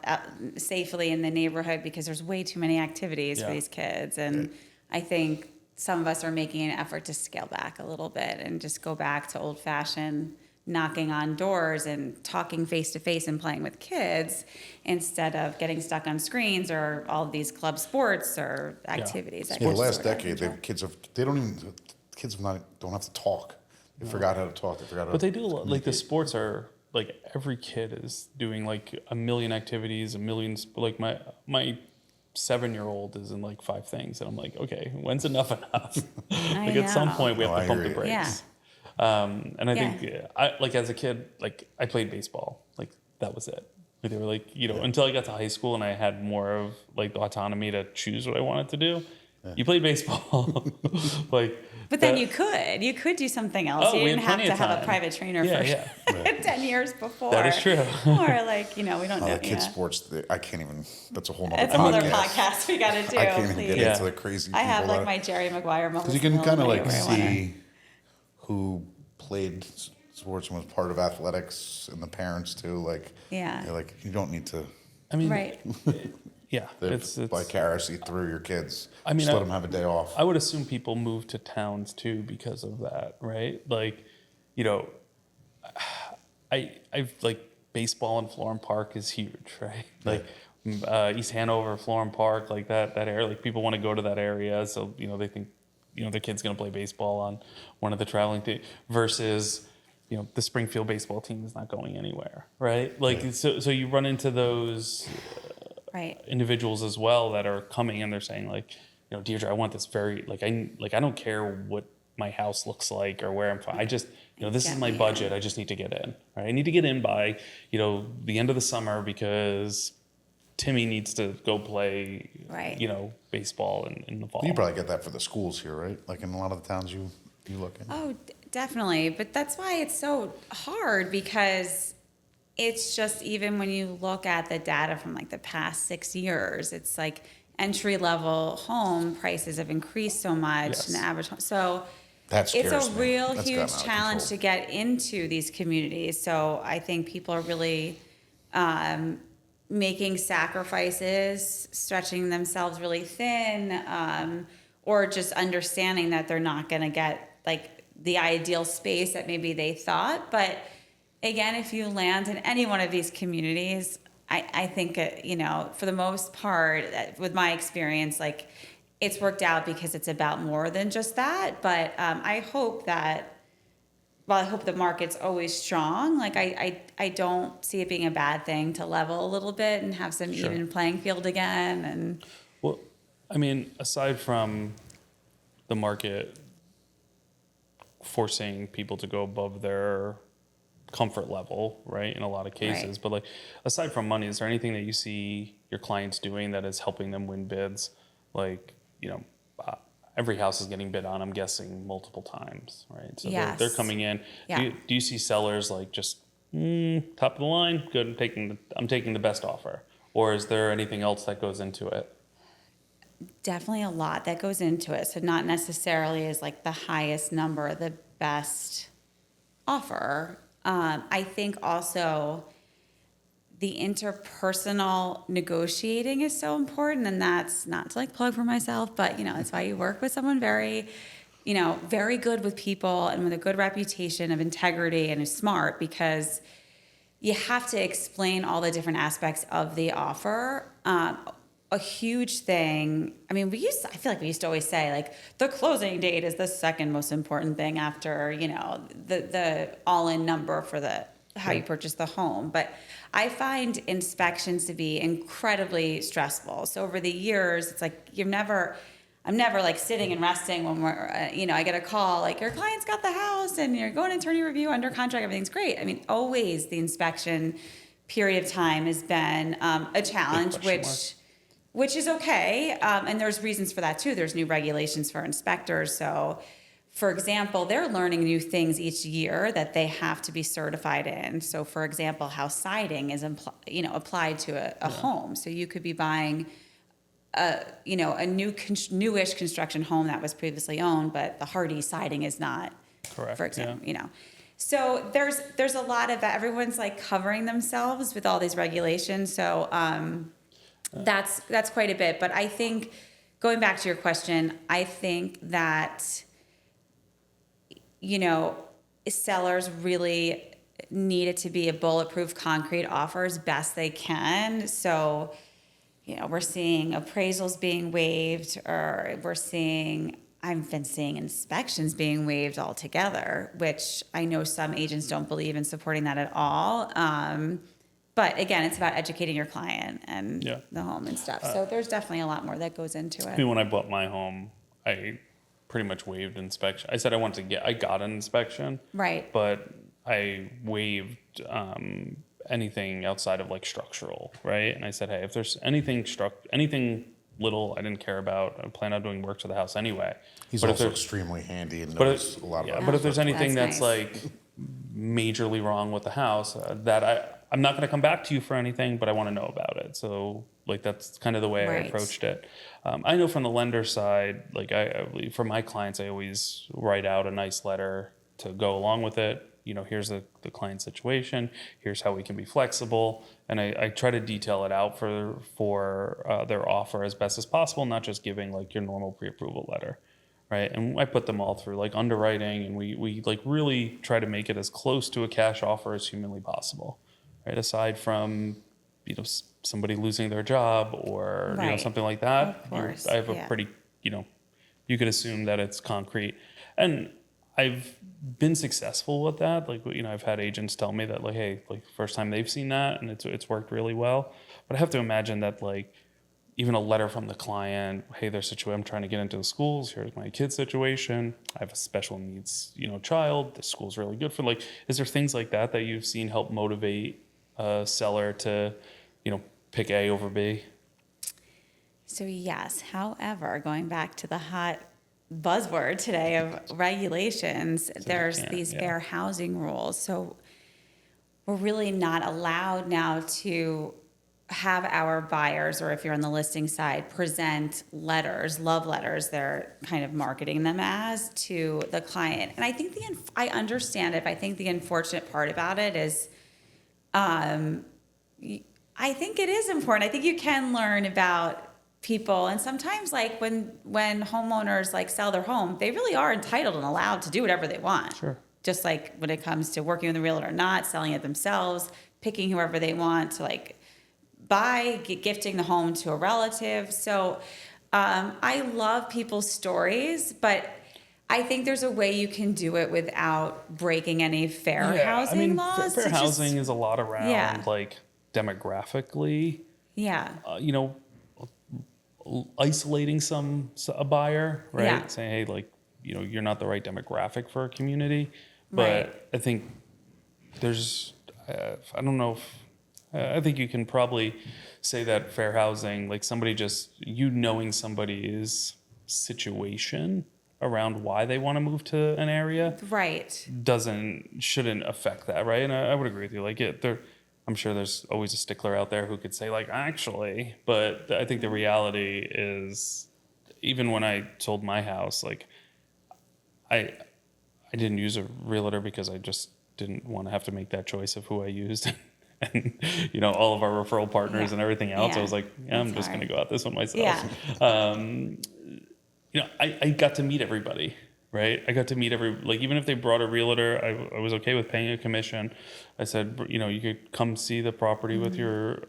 safely in the neighborhood because there's way too many activities for Yeah. these kids. And I think some of us are making an effort to scale back a little bit and just go back to old fashioned knocking on doors and talking face to face and playing with kids instead of getting stuck on screens or all of these club sports or activities. that Yeah, the kids last sort of decade, enjoy. kids don't have to talk. They forgot how to talk. They forgot how. But they to do a lot. Like the communicate. sports are like every kid is doing like a million activities, like my 7-year-old is in like 5 things, and I'm like, okay, when's enough? Like at some know. point we have Oh, to I pump hear the you. brakes. Yeah. And I Yeah. think I like as a kid, like I played baseball, like that was it. Like they were like, until I got to high school and I had more of like the autonomy to choose what I wanted to do. You played baseball, like. But then you could do something else. Oh, You we didn't had have plenty to of have a time. private trainer Yeah, for yeah. 10 years before. That is true. Or like, we don't Oh, know. the kids' sports, I can't even. That's a whole nother It's a podcast. whole other podcast we got to do. I can't even please. get Yeah. into the crazy. I have people like my Jerry Maguire moments. because you can kind of like where I wanna- see who played sports and was part of athletics, and the parents too. Like Yeah. you're like you don't need to I mean, Right. yeah, live it's vicariously through your kids. I mean, just let them have a day off. I would assume people move to towns too because of that, right? Like, I've like baseball in Florham Park is huge, right? Like East Hanover, Florham Park, like that area. Like people want to go to that area, so they think their kid's gonna play baseball on one of the traveling teams versus the Springfield baseball team is not going anywhere, right? Like so you run into those Right. individuals as well that are coming and they're saying like, Deirdre, I want this very I don't care what my house looks like or where I'm from. I just this is my Get me budget. I just need to get in. Right? I need to get in by the end of the summer because Timmy needs to go play Right. baseball in the fall. You probably get that for the schools here, right? Like in a lot of the towns you look in. Oh, definitely. But that's why it's so hard because it's just even when you look at the data from like the past 6 years, it's like entry level home prices have increased so much Yes. in the average home. So That it's scares a me. real That's huge gotten out of challenge control. to get into these communities. So I think people are really making sacrifices, stretching themselves really thin, or just understanding that they're not going to get like the ideal space that maybe they thought. But again, if you land in any one of these communities, I think, for the most part, with my experience, like it's worked out because it's about more than just that. But I hope that, well, I hope the market's always strong. Like I don't see it being a bad thing to level a little bit and have some Sure. even playing field again. And Well, I mean, aside from the market forcing people to go above their comfort level, right, in a lot of cases, Right. but like aside from money, is there anything that you see your clients doing that is helping them win bids? Like, uh, every house is getting bid on, I'm guessing, multiple times, right? So they're Yes. coming in. Yeah. Do you see sellers like just top of the line, good, I'm taking the best offer, or is there anything else that goes into it? Definitely a lot that goes into it. So not necessarily is like the highest number, the best offer. I think also the interpersonal negotiating is so important, and that's not to like plug for myself, but it's why you work with someone very, very good with people and with a good reputation of integrity and is smart, because you have to explain all the different aspects of the offer. A huge thing. I mean, I feel like we used to always say like the closing date is the second most important thing after, the all-in number for how you purchase the home. But I find inspections to be incredibly stressful. So over the years, it's like I'm never like sitting and resting when we're, I get a call like your client's got the house and you're going to attorney review under contract. Everything's great. I mean, always the inspection period of time has been a challenge, Big question mark. which is okay. And there's reasons for that too. There's new regulations for inspectors. So for example, they're learning new things each year that they have to be certified in. So for example, how siding is applied to a home. So you could be buying a newish construction home that was previously owned, but the hardy siding is not, Correct. for example, So there's a lot of that. Everyone's like covering themselves with all these regulations. So that's quite a bit. But I think, going back to your question, I think that sellers really need it to be a bulletproof concrete offer as best they can. So we're seeing appraisals being waived, or I've been seeing inspections being waived altogether, which I know some agents don't believe in supporting that at all. But again, it's about educating your client and the home and stuff. So there's definitely a lot more that goes into I it. mean, when I bought my home, I pretty much waived inspection. I said I got an inspection, Right. but I waived anything outside of like structural, right? And I said, hey, if there's anything little I didn't care about, I plan on doing work to the house anyway. He's But if also there- extremely handy and but knows if, a lot yeah, about but it. if there's anything That's that's nice. like majorly wrong with the house, I'm not going to come back to you for anything, but I want to know about it. So like that's kind of the way I Right. approached it. I know from the lender side, like for my clients, I always write out a nice letter to go along with it. Here's the client situation. Here's how we can be flexible, and I try to detail it out for their offer as best as possible, not just giving like your normal pre-approval letter, right? And I put them all through like underwriting, and we like really try to make it as close to a cash offer as humanly possible, right? Aside from somebody losing their job or Right. something like that. Of course, I have a yeah. pretty you could assume that it's concrete, and I've been successful with that. Like I've had agents tell me that like, hey, like first time they've seen that and it's worked really well. But I have to imagine that like even a letter from the client, hey, their situation, I'm trying to get into the schools. Here's my kid's situation. I have a special needs, child. The school's really good for like. Is there things like that that you've seen help motivate a seller to, pick A over B? So yes, however, going back to the hot buzzword today of regulations, there's these fair housing rules. So we're really not allowed now to have our buyers, or if you're on the listing side, present letters, love letters, they're kind of marketing them as, to the client. And I think I understand it, but I think the unfortunate part about it is, I think it is important. I think you can learn about people, and sometimes like when homeowners like sell their home, they really are entitled and allowed to do whatever they want. Sure. Just like when it comes to working with a realtor or not, selling it themselves, picking whoever they want to like buy, gifting the home to a relative. So I love people's stories, but I think there's a way you can do it without breaking any fair housing laws. Fair It's just- housing is a lot around Yeah. like demographically, Yeah. Isolating a buyer, right? Yeah. Saying, hey, like, you're not the right demographic for a community. But Right. I think there's, I don't know if, I think you can probably say that fair housing, like somebody just, knowing somebody's situation around why they want to move to an area Right. shouldn't affect that, right? And I would agree with you. Like, I'm sure there's always a stickler out there who could say, like, actually, but I think the reality is, even when I sold my house, like, I didn't use a realtor because I just didn't want to have to make that choice of who I used. And all of our referral partners Yeah. and everything else, I Yeah. was like, I'm That's just going to hard. go out this one myself. Yeah. I got to meet everybody, right? I got to meet even if they brought a realtor, I was okay with paying a commission. I said, you could come see the property with your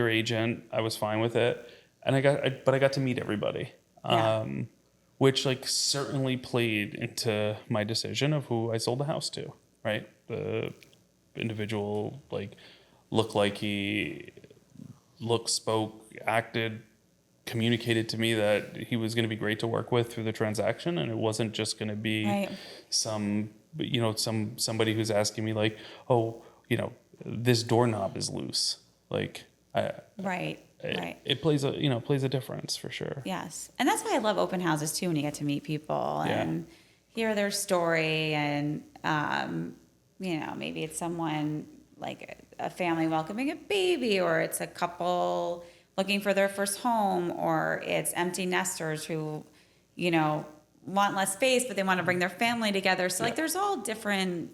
agent. I was fine with it. And but I got to meet everybody. Yeah. Which like certainly played into my decision of who I sold the house to, right? The individual looked like he spoke, acted, communicated to me that he was going to be great to work with through the transaction, and it wasn't just going to be Right. somebody who's asking me like, oh, this doorknob is loose. Like, Right. it plays a difference for sure. Yes. And that's why I love open houses too, when you get to meet people and hear their story. And, maybe it's someone like a family welcoming a baby, or it's a couple looking for their first home, or it's empty nesters who, want less space, but they want to bring their family together. So like there's all different,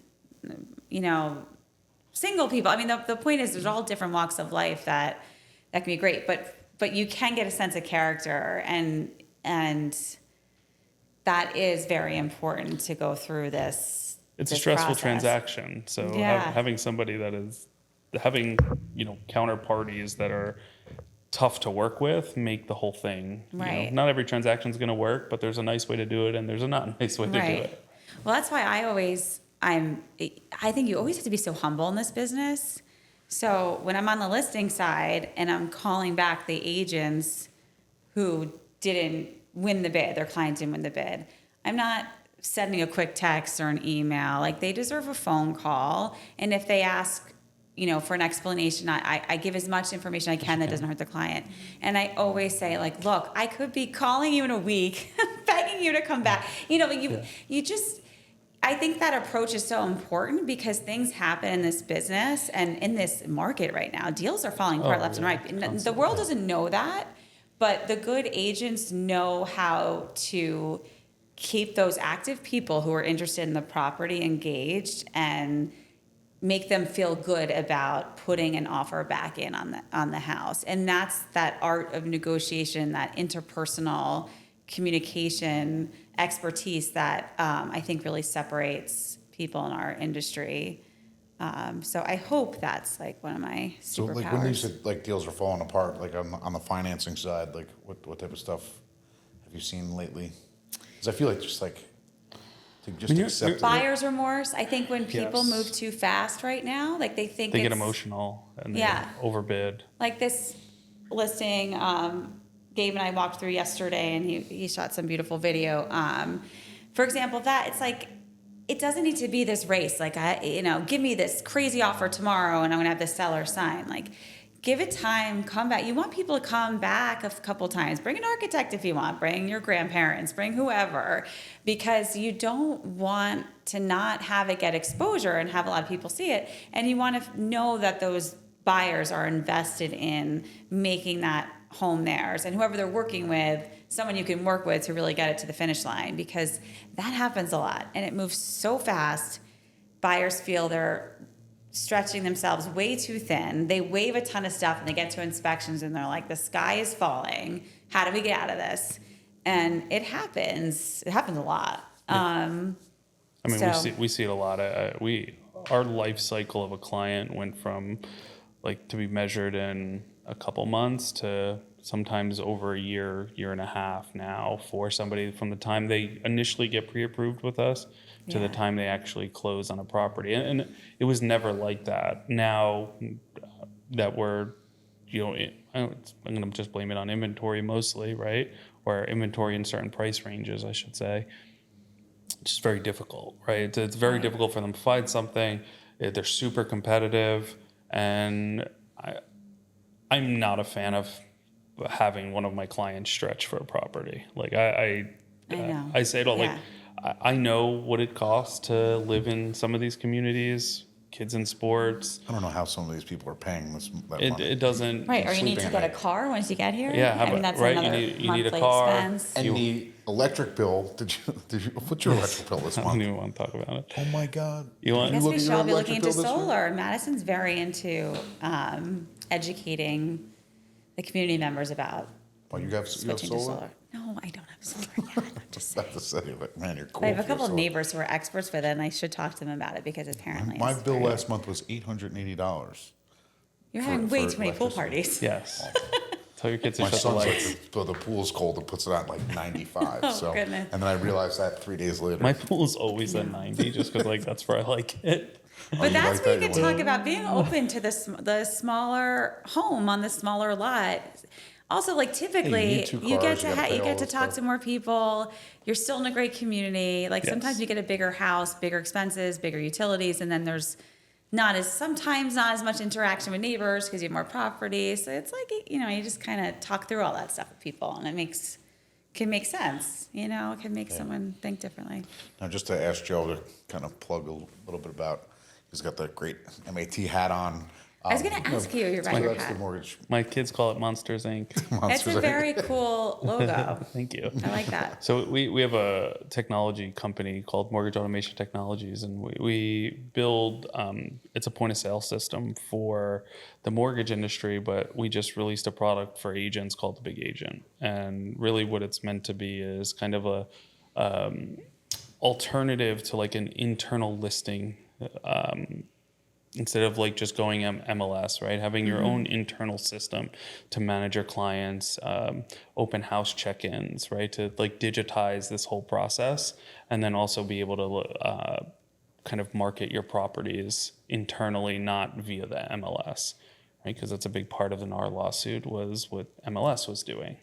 single people. I mean, the point is there's all different walks of life that can be great, but you can get a sense of character, and that is very important to go through this. It's this a stressful process. transaction. So having somebody that is having, counterparties that are tough to work with make the whole thing. Right. Not every transaction is going to work, but there's a nice way to do it and there's a not nice way to do it. Well, that's why I think you always have to be so humble in this business. So when I'm on the listing side and I'm calling back the agents who didn't win the bid, their client didn't win the bid, I'm not sending a quick text or an email. Like, they deserve a phone call. And if they ask, for an explanation, I give as much information I can that doesn't hurt the client. And I always say, like, look, I could be calling you in a week, begging you to come back. You just, I think that approach is so important because things happen in this business and in this market right now. Deals are falling apart left and right. And the world doesn't know that, but the good agents know how to keep those active people who are interested in the property engaged and make them feel good about putting an offer back in on the house. And that's that art of negotiation, that interpersonal communication expertise that I think really separates people in our industry. So I hope that's like one of my superpowers. So like when you said like deals are falling apart, like on the financing side, like what type of stuff have you seen lately? Because I feel like just like to just accept it. Buyer's remorse. I think when people Yes. move too fast right now, like they think They get it's- emotional and they Yeah. overbid. Like this listing, Gabe and I walked through yesterday, and he shot some beautiful video. For example, that it's like, it doesn't need to be this race. Like, give me this crazy offer tomorrow and I'm going to have the seller sign. Like, give it time, come back. You want people to come back a couple times. Bring an architect if you want. Bring your grandparents. Bring whoever. Because you don't want to not have it get exposure and have a lot of people see it. And you want to know that those buyers are invested in making that home theirs. And whoever they're working with, someone you can work with to really get it to the finish line. Because that happens a lot. And it moves so fast. Buyers feel they're stretching themselves way too thin. They waive a ton of stuff and they get to inspections and they're like, the sky is falling. How do we get out of this? And it happens. It happens a lot. I mean, So- we see it a lot. Our life cycle of a client went from like to be measured in a couple months to sometimes over a year and a half now for somebody from the time they initially get pre-approved with us to the Yeah. time they actually close on a property. And it was never like that. Now that we're, I'm going to just blame it on inventory mostly, right? Or inventory in certain price ranges, I should say. It's just very difficult, right? It's very Right. difficult for them to find something. They're super competitive, and I'm not a fan of having one of my clients stretch for a property. Like I know. I say it all. Yeah. Like I know what it costs to live in some of these communities. Kids in sports. I don't know how some of these people are paying that It money. doesn't. Right, or you need sleeping to at get a night. car once you get here. Yeah, I mean, that's right? another You need a monthly car. expense. And the electric bill, did you what's your electric bill this I don't month? even want to talk about it. Oh my God. You want- I guess look we at should your all be looking electric into bill this year? solar. Madison's very into educating the community members about Oh, you have switching to solar? solar. No, I don't have solar yet. I'm just Just have to say, like, man, you're cool. I have a if you couple of solar. neighbors who are experts with it, and I should talk to them about it because apparently My it's bill very- last month was $880. You're for- having way for too many pool electricity. parties. Yes. Tell your kids to My shut the son's lights. like, the pool's cold. It puts it on like 95. Oh, so, goodness. and then I realized that 3 days later. My pool is always at 90, just because like that's where I like it. But you that's like where you that? can You talk about being open to the smaller home on the smaller lot. Also, like typically, need two you get cars, to you gotta pay you all get to this talk stuff. to more people. You're still in a great community. Like Yes. sometimes you get a bigger house, bigger expenses, bigger utilities, and then there's sometimes not as much interaction with neighbors because you have more property. So it's like you just kind of talk through all that stuff with people, and it can make sense. It can make someone think differently. Now, just to ask Joe to kind of plug a little bit about, he's got that great MAT hat on. I was going to ask you about So your that's the hat. mortgage. My kids call it Monsters Inc. It's Monsters, a I think. very cool logo. Thank you. I like that. So we have a technology company called Mortgage Automation Technologies, and we build it's a point of sale system for the mortgage industry, but we just released a product for agents called the Big Agent. And really what it's meant to be is kind of a alternative to like an internal listing instead of like just going MLS, right? Having your own internal system to manage your clients, open house check-ins, right? To like digitize this whole process, and then also be able to kind of market your properties internally, not via the MLS, right? Because that's a big part of the NAR lawsuit was what MLS was doing,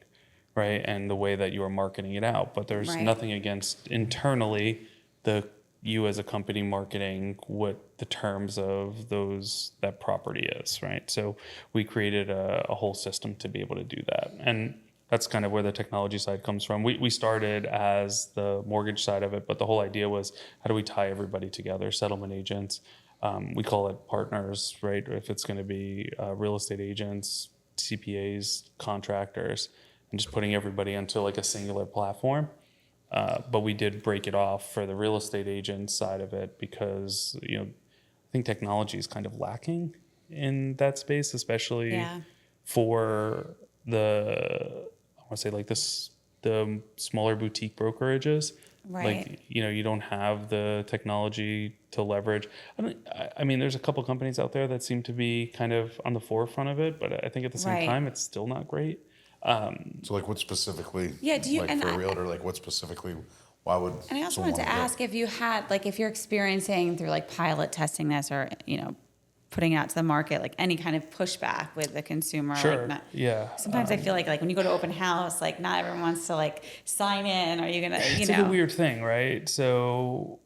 right? And the way that you were marketing it out. But there's Right. nothing against internally you as a company marketing what the terms of that property is, right? So we created a whole system to be able to do that. And that's kind of where the technology side comes from. We started as the mortgage side of it, but the whole idea was how do we tie everybody together, settlement agents, we call it partners, right? If it's going to be real estate agents, CPAs, contractors, and just putting everybody onto like a singular platform. But we did break it off for the real estate agent side of it because, I think technology is kind of lacking in that space, especially Yeah. for I want to say like the smaller boutique brokerages. Right. Like, you don't have the technology to leverage. I mean, there's a couple companies out there that seem to be kind of on the forefront of it, but I think at the same Right. time, it's still not great. So, like, what specifically? Yeah, do you- like and for a I- realtor? Like, what specifically? Why would? And I also someone wanted to wanna do ask if you had, like, if you're experiencing through like pilot testing this or, putting it out to the market, like any kind of pushback with the consumer. Sure. Like Yeah. sometimes I feel like when you go to open house, like not everyone wants to like sign in. Are you going to, It's like a weird thing, right? So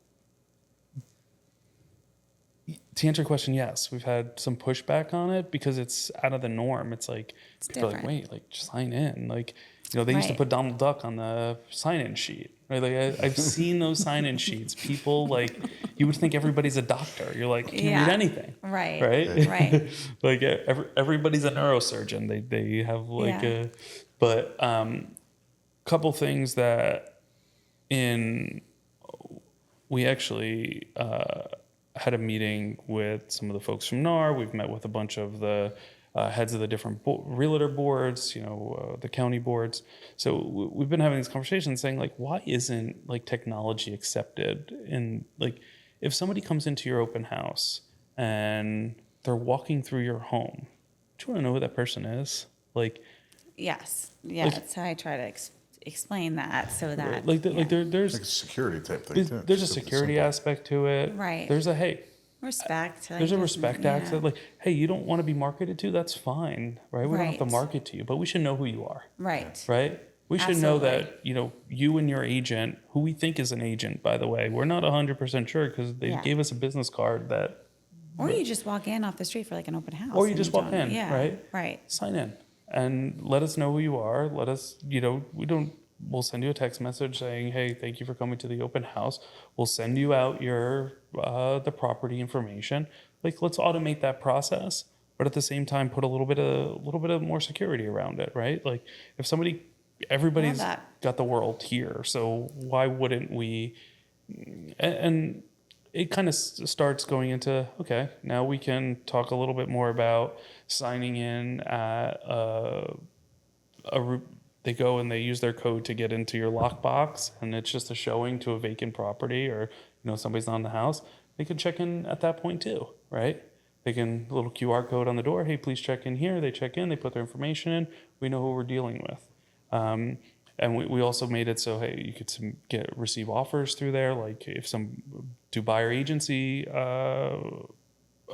to answer your question, yes, we've had some pushback on it because it's out of the norm. It's like people are like, different. wait, like just sign in. Like, they used to Right. put Donald Duck on the sign-in sheet. Right? Like I've seen those sign-in sheets. People like you would think everybody's a doctor. You're like, can't Yeah. read anything. Right. Right. Right. Like everybody's a neurosurgeon. They have like Yeah. but couple things that we actually had a meeting with some of the folks from NAR. We've met with a bunch of the heads of the different realtor boards, the county boards. So we've been having these conversations saying, like, why isn't like technology accepted in, like, if somebody comes into your open house and they're walking through your home, do you want to know who that person is? Like, Yes. Yeah. Like- That's how I try to explain that so that. like, yeah. there's Like a security type thing too. there's a Super security simple. aspect to it. Right. There's a, hey, Respect. there's a respect yeah. access. Like, hey, you don't want to be marketed to? That's fine, right? We don't have to Right. market to you, but we should know who you are, Right. right? We should know Absolutely. that, you and your agent, who we think is an agent, by the way, we're not 100% sure because they Yeah. gave us a business card that, Or you just walk in off the street for like an open house. or you and just walk don't- in, Yeah. right? Right. Sign in and let us know who you are. Let us, we'll send you a text message saying, hey, thank you for coming to the open house. We'll send you out the property information. Like, let's automate that process, but at the same time, put a little bit of more security around it, right? Like, if everybody's that. got the world here, so why wouldn't we? And it kind of starts going into, okay, now we can talk a little bit more about signing in at they go and they use their code to get into your lockbox, and it's just a showing to a vacant property, or somebody's not in the house. They can check in at that point too, right? They can, a little QR code on the door, hey, please check in here. They check in, they put their information in, we know who we're dealing with. And we also made it so, hey, you could receive offers through there, like if do buyer agency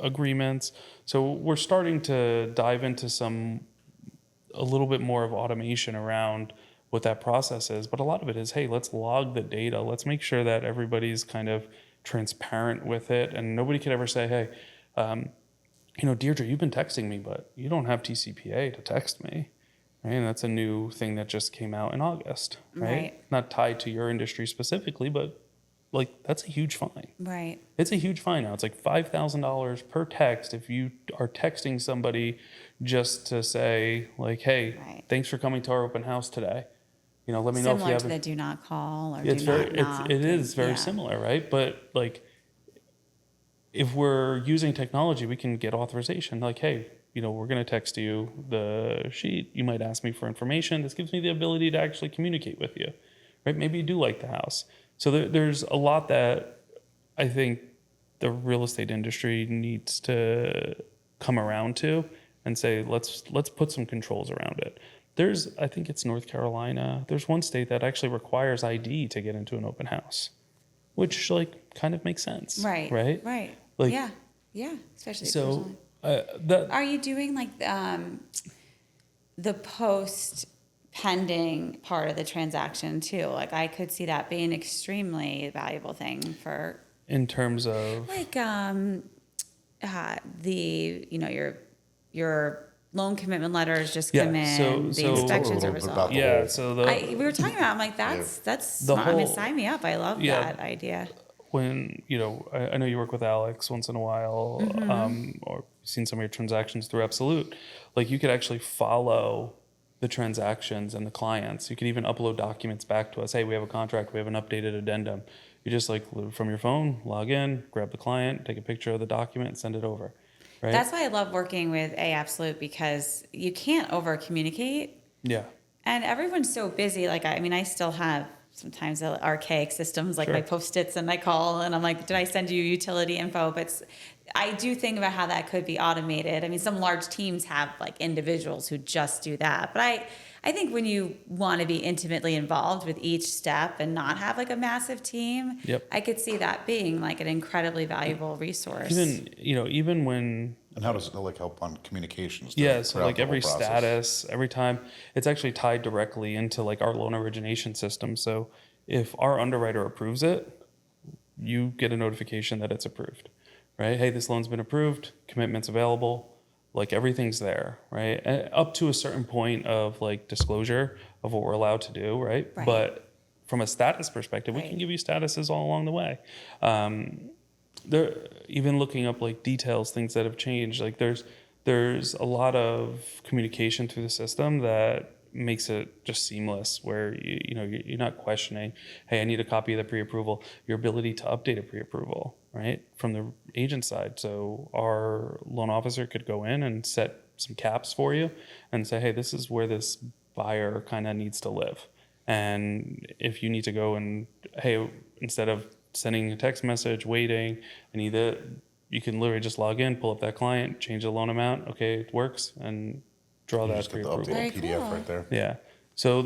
agreements. So we're starting to dive into a little bit more of automation around what that process is. But a lot of it is, hey, let's log the data. Let's make sure that everybody's kind of transparent with it. And nobody could ever say, hey, Deirdre, you've been texting me, but you don't have TCPA to text me. Right? And that's a new thing that just came out in August, right? Right. Not tied to your industry specifically, but like, that's a huge fine. Right. It's a huge fine now. It's like $5,000 per text if you are texting somebody just to say, like, hey, Right. thanks for coming to our open house today. Let me know if you Similar have to the do not call or it's do very not knock. it is very yeah. similar, right? But like, if we're using technology, we can get authorization. Like, hey, we're going to text you the sheet. You might ask me for information. This gives me the ability to actually communicate with you, right? Maybe you do like the house. So there's a lot that I think the real estate industry needs to come around to and say, let's put some controls around it. I think it's North Carolina. There's one state that actually requires ID to get into an open house, which like kind of makes sense. Right. Right. Right. Like, yeah. Yeah. Especially so personally. Are you doing like the post pending part of the transaction too? Like I could see that being an extremely valuable thing for in terms of like your loan commitment letters just come Yeah, in, so- the inspections A are little bit about resolved. the yeah, whole- so We were talking about. I'm like, that's The smart. I mean, whole- sign me up. I love Yeah. that idea. when I know you work with Alex once in a while, or seen some of your transactions through Absolute, like you could actually follow the transactions and the clients. You could even upload documents back to us. Hey, we have a contract. We have an updated addendum. You just like from your phone, log in, grab the client, take a picture of the document, and send it over. Right? That's why I love working with A Absolute because you can't over communicate. Yeah. And everyone's so busy. Like, I still have sometimes archaic systems like Sure. my Post-its and I call and I'm like, did I send you utility info? But I do think about how that could be automated. I mean, some large teams have like individuals who just do that. But I think when you want to be intimately involved with each step and not have like a massive team, Yep. I could see that being like an incredibly valuable resource. Even when And how does it like help on communications? Yeah, so throughout like the whole every process? status, every time, it's actually tied directly into like our loan origination system. So if our underwriter approves it, you get a notification that it's approved, right? Hey, this loan's been approved, commitment's available, like everything's there, right? And up to a certain point of like disclosure of what we're allowed to do, right? Right. But from a status perspective, we Right. can give you statuses all along the way. Even looking up like details, things that have changed, like there's a lot of communication through the system that makes it just seamless where you're not questioning, hey, I need a copy of the pre-approval, your ability to update a pre-approval, right, from the agent side. So our loan officer could go in and set some caps for you and say, hey, this is where this buyer kind of needs to live. And if you need to go and, hey, instead of sending a text message, waiting, and either you can literally just log in, pull up that client, change the loan amount. Okay, it works, and draw You that just get the pre-approval. updated Very PDF cool. right there. Yeah. So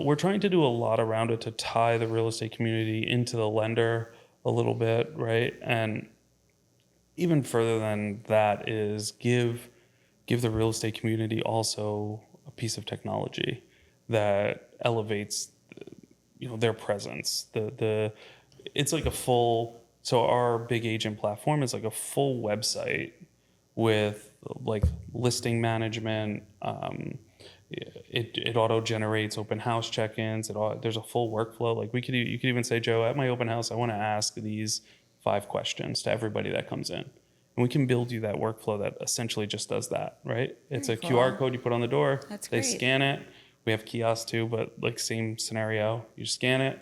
we're trying to do a lot around it to tie the real estate community into the lender a little bit, right? And even further than that is give the real estate community also a piece of technology that elevates, their presence. The it's like a full. So our big agent platform is like a full website with like listing management. It auto generates open house check-ins. There's a full workflow. Like you could even say, Joe, at my open house, I want to ask these 5 questions to everybody that comes in, and we can build you that workflow that essentially just does that. Right? It's Very a QR cool. code you put on the door. That's They great. scan it. We have kiosks too, but like same scenario. You scan it.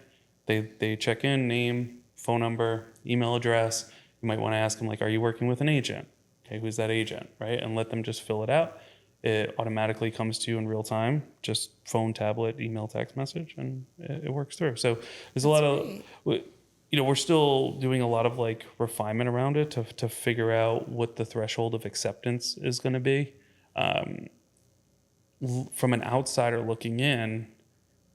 They check in, name, phone number, email address. You might want to ask them like, are you working with an agent? Okay, who's that agent, right? And let them just fill it out. It automatically comes to you in real time, just phone, tablet, email, text message, and it works through. So there's a lot great. of, we're still doing a lot of like refinement around it to figure out what the threshold of acceptance is going to be. From an outsider looking in,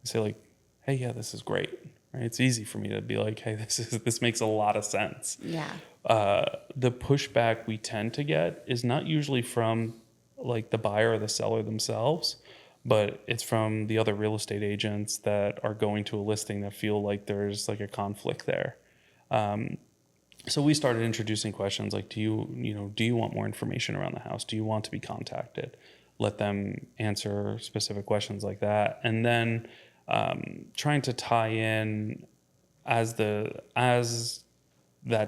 I say like, hey, yeah, this is great. Right? It's easy for me to be like, hey, this makes a lot of sense. Yeah. The pushback we tend to get is not usually from like the buyer or the seller themselves, but it's from the other real estate agents that are going to a listing that feel like there's like a conflict there. So we started introducing questions like, do you want more information around the house? Do you want to be contacted? Let them answer specific questions like that, and then trying to tie in as that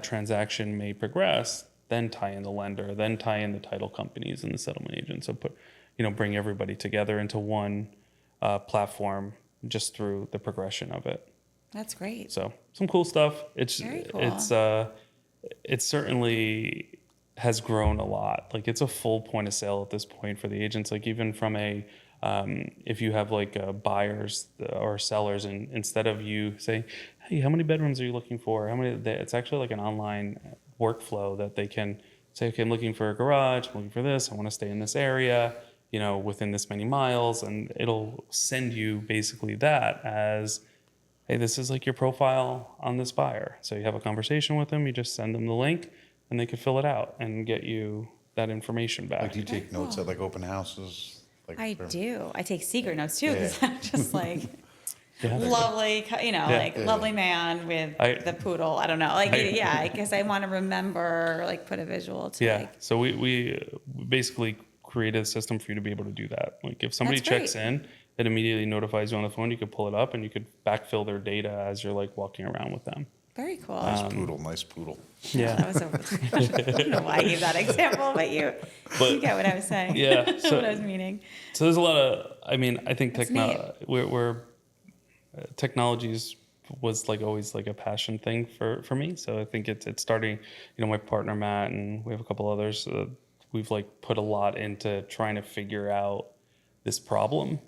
transaction may progress, then tie in the lender, then tie in the title companies and the settlement agents. So bring everybody together into one platform just through the progression of it. That's great. So some cool stuff. Very cool. It certainly has grown a lot. Like it's a full point of sale at this point for the agents. Like even from if you have like buyers or sellers, and instead of you saying, hey, how many bedrooms are you looking for? It's actually like an online workflow that they can say, okay, I'm looking for a garage, I'm looking for this, I want to stay in this area, within this many miles, and it'll send you basically that as, hey, this is like your profile on this buyer. So you have a conversation with them, you just send them the link, and they can fill it out and get you that information back. Like, do you take notes at like open houses? Like, I do. I take secret notes too, because Yeah. I'm just like Yeah. lovely, lovely man with the poodle. I don't know. I guess I want to remember, like put a visual to Yeah. So we basically created a system for you to be able to do that. Like if somebody That's checks great. in, it immediately notifies you on the phone. You could pull it up and you could backfill their data as you're like walking around with them. Very cool. nice poodle. Yeah. That was I don't know why I gave that example, but you get what I was saying. Yeah, so- what I was meaning. So there's a lot of, I think That's neat. technologies was like always like a passion thing for me. So I think it's starting, my partner Matt and we have a couple others, we've like put a lot into trying to figure out this problem.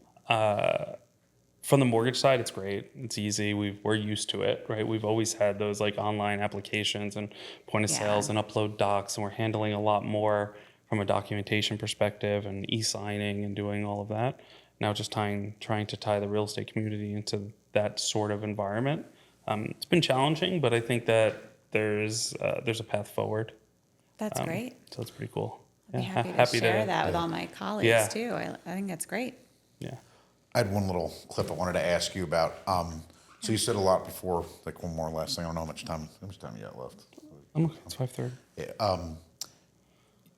From the mortgage side, it's great. It's easy. We're used to it, right? We've always had those like online applications and point of Yeah. sales and upload docs, and we're handling a lot more from a documentation perspective and e-signing and doing all of that. Now just trying to tie the real estate community into that sort of environment. It's been challenging, but I think that there's a path forward. That's great. So it's pretty cool. I'd be Yeah, happy to share that with all my colleagues Yeah. too. I think that's great. Yeah. I had one little clip I wanted to ask you about. So you said a lot before. Like one more last thing. I don't know how much time you got left. I'm okay. It's 5:30. Yeah.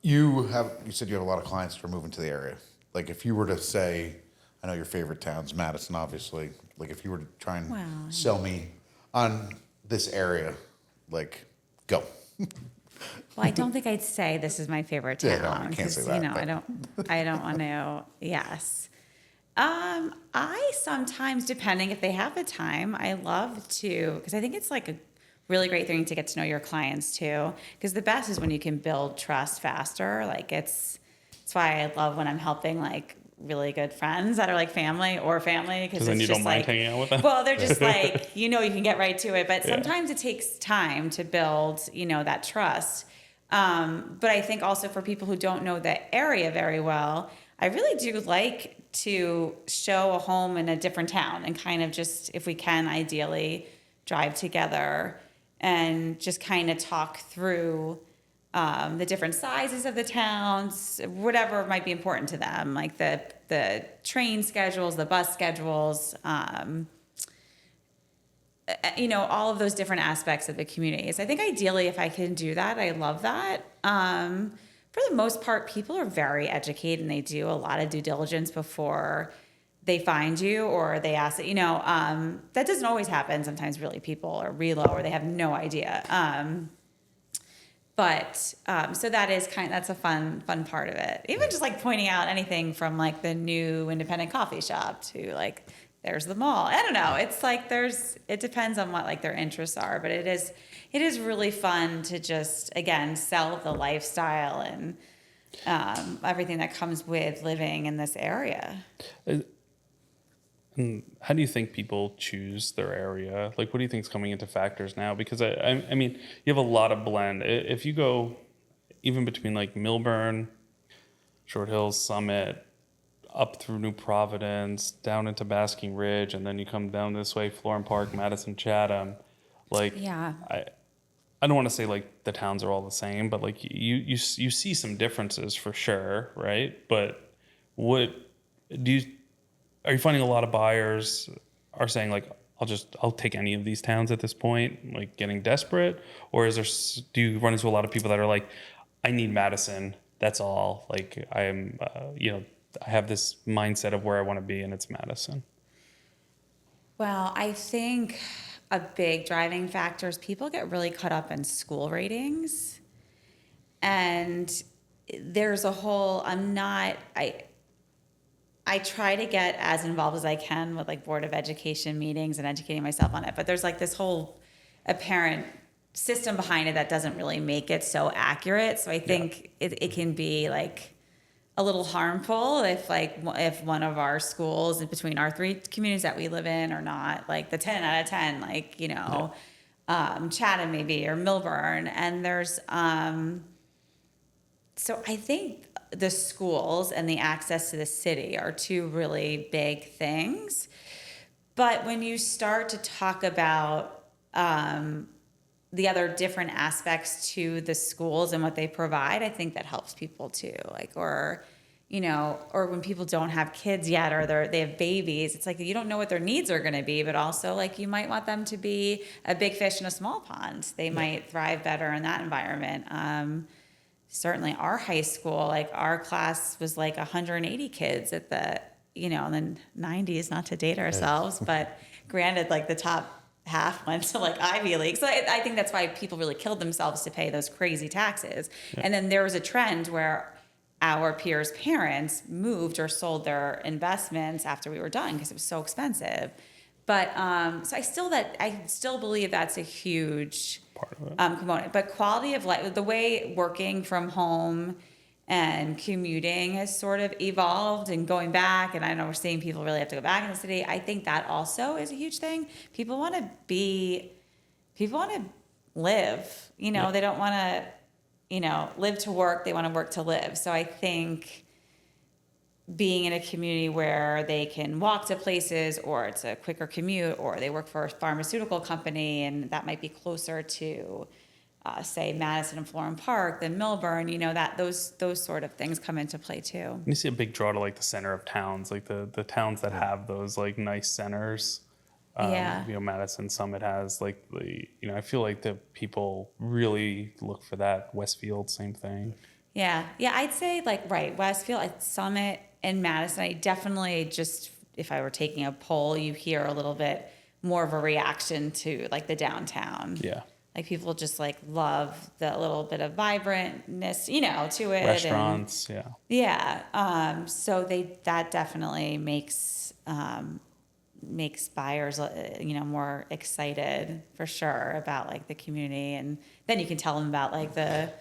You said you have a lot of clients that are moving to the area. Like if you were to say, I know your favorite town's Madison, obviously. Like if you were to try and Wow. sell me on this area, like go. Well, I don't think I'd say this is my favorite Yeah, town. no, you can't say 'cause, that, I don't want to. Yes. I sometimes, depending if they have the time, I love to, because I think it's like really great thing to get to know your clients too. Because the best is when you can build trust faster. Like it's why I love when I'm helping like really good friends that are like family because then it's you just don't mind like, hanging out with them. well, they're just like, you can get right to it. But Yeah. sometimes it takes time to build, that trust. But I think also for people who don't know the area very well, I really do like to show a home in a different town and kind of just, if we can, ideally drive together and just kind of talk through the different sizes of the towns, whatever might be important to them, like the train schedules, the bus schedules, all of those different aspects of the communities. I think ideally, if I can do that, I love that. For the most part, people are very educated and they do a lot of due diligence before they find you or they ask that, that doesn't always happen. Sometimes really people are reload or they have no idea. So that's a fun part of it. Even just like pointing out anything from like the new independent coffee shop to like, there's the mall. I don't know. It's like it depends on what like their interests are, but it is really fun to just, again, sell the lifestyle and everything that comes with living in this area. And how do you think people choose their area? Like, what do you think is coming into factors now? Because I mean, you have a lot of blend. If you go even between like Millburn, Short Hills, Summit, up through New Providence, down into Basking Ridge, and then you come down this way, Florham Park, Madison, Chatham. Like, Yeah. I don't want to say like the towns are all the same, but like you see some differences for sure, right? But what are you finding a lot of buyers are saying like, I'll take any of these towns at this point, like getting desperate? Or do you run into a lot of people that are like, I need Madison, that's all. Like I am, I have this mindset of where I want to be and it's Madison. Well, I think a big driving factor is people get really caught up in school ratings. And there's a whole, I try to get as involved as I can with like Board of Education meetings and educating myself on it. But there's like this whole apparent system behind it that doesn't really make it so accurate. So I think it can be like a little harmful if one of our schools in between our three communities that we live in are not like the 10 out of 10, like, Chatham maybe or Millburn. And there's, so I think the schools and the access to the city are two really big things. But when you start to talk about the other different aspects to the schools and what they provide, I think that helps people too. Like, or when people don't have kids yet or they have babies, it's like you don't know what their needs are going to be, but also like you might want them to be a big fish in a small pond. They might thrive better in that environment. Certainly our high school, like our class was like 180 kids at in the 90s, not to date ourselves, but granted, like the top half went to like Ivy League. So I think that's why people really killed themselves to pay those crazy taxes. Yeah. And then there was a trend where our peers' parents moved or sold their investments after we were done because it was so expensive. But so I still believe that's a huge part of it. Component. But quality of life, the way working from home and commuting has sort of evolved and going back, and I know we're seeing people really have to go back in the city. I think that also is a huge thing. People want to live, they don't want to, live to work. They want to work to live. So I think being in a community where they can walk to places or it's a quicker commute or they work for a pharmaceutical company and that might be closer to say Madison and Florham Park than Millburn, that those sort of things come into play too. You see a big draw to like the center of towns, like the towns that have those like nice centers. Madison, Summit has like I feel like the people really look for that. Westfield, same thing. Yeah, I'd say Westfield, Summit, and Madison. I definitely just, if I were taking a poll, you hear a little bit more of a reaction to like the downtown. Yeah. Like people just like love the little bit of vibrantness, to it. Restaurants, Yeah. So that definitely makes makes buyers, more excited for sure about like the community. And then you can tell them about like the,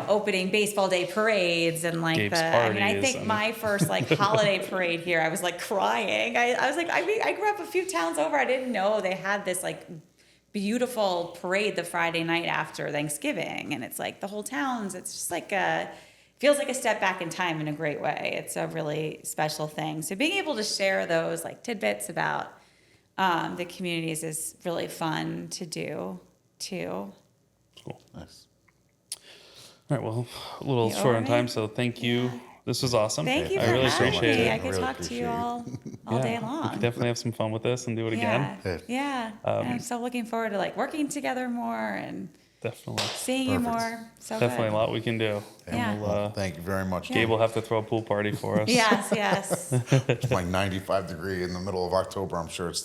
opening baseball day parades and like Gabe's I parties think and- my first like holiday parade here, I was like crying. I was like, I grew up a few towns over. I didn't know they had this like beautiful parade the Friday night after Thanksgiving. And it's like the whole town's, it's just like feels like a step back in time in a great way. It's a really special thing. So being able to share those like tidbits about the communities is really fun to do too. Cool. Nice. All right. Well, a little You short over on me? time, so thank you. Yeah. This was awesome. Thank you I for really having appreciate me. it. I could Really talk to you appreciate all day We long. could definitely have some fun with this and do it again. Yeah, Hey. yeah. I'm so looking forward to like working together more and Definitely. seeing you Perfect. more. So Definitely good. a lot we can do. Yeah. And Well, thank you very much. Gabe will have to throw a pool party for us. Yes, yes. It's like 95 degree in the middle of October. I'm sure it's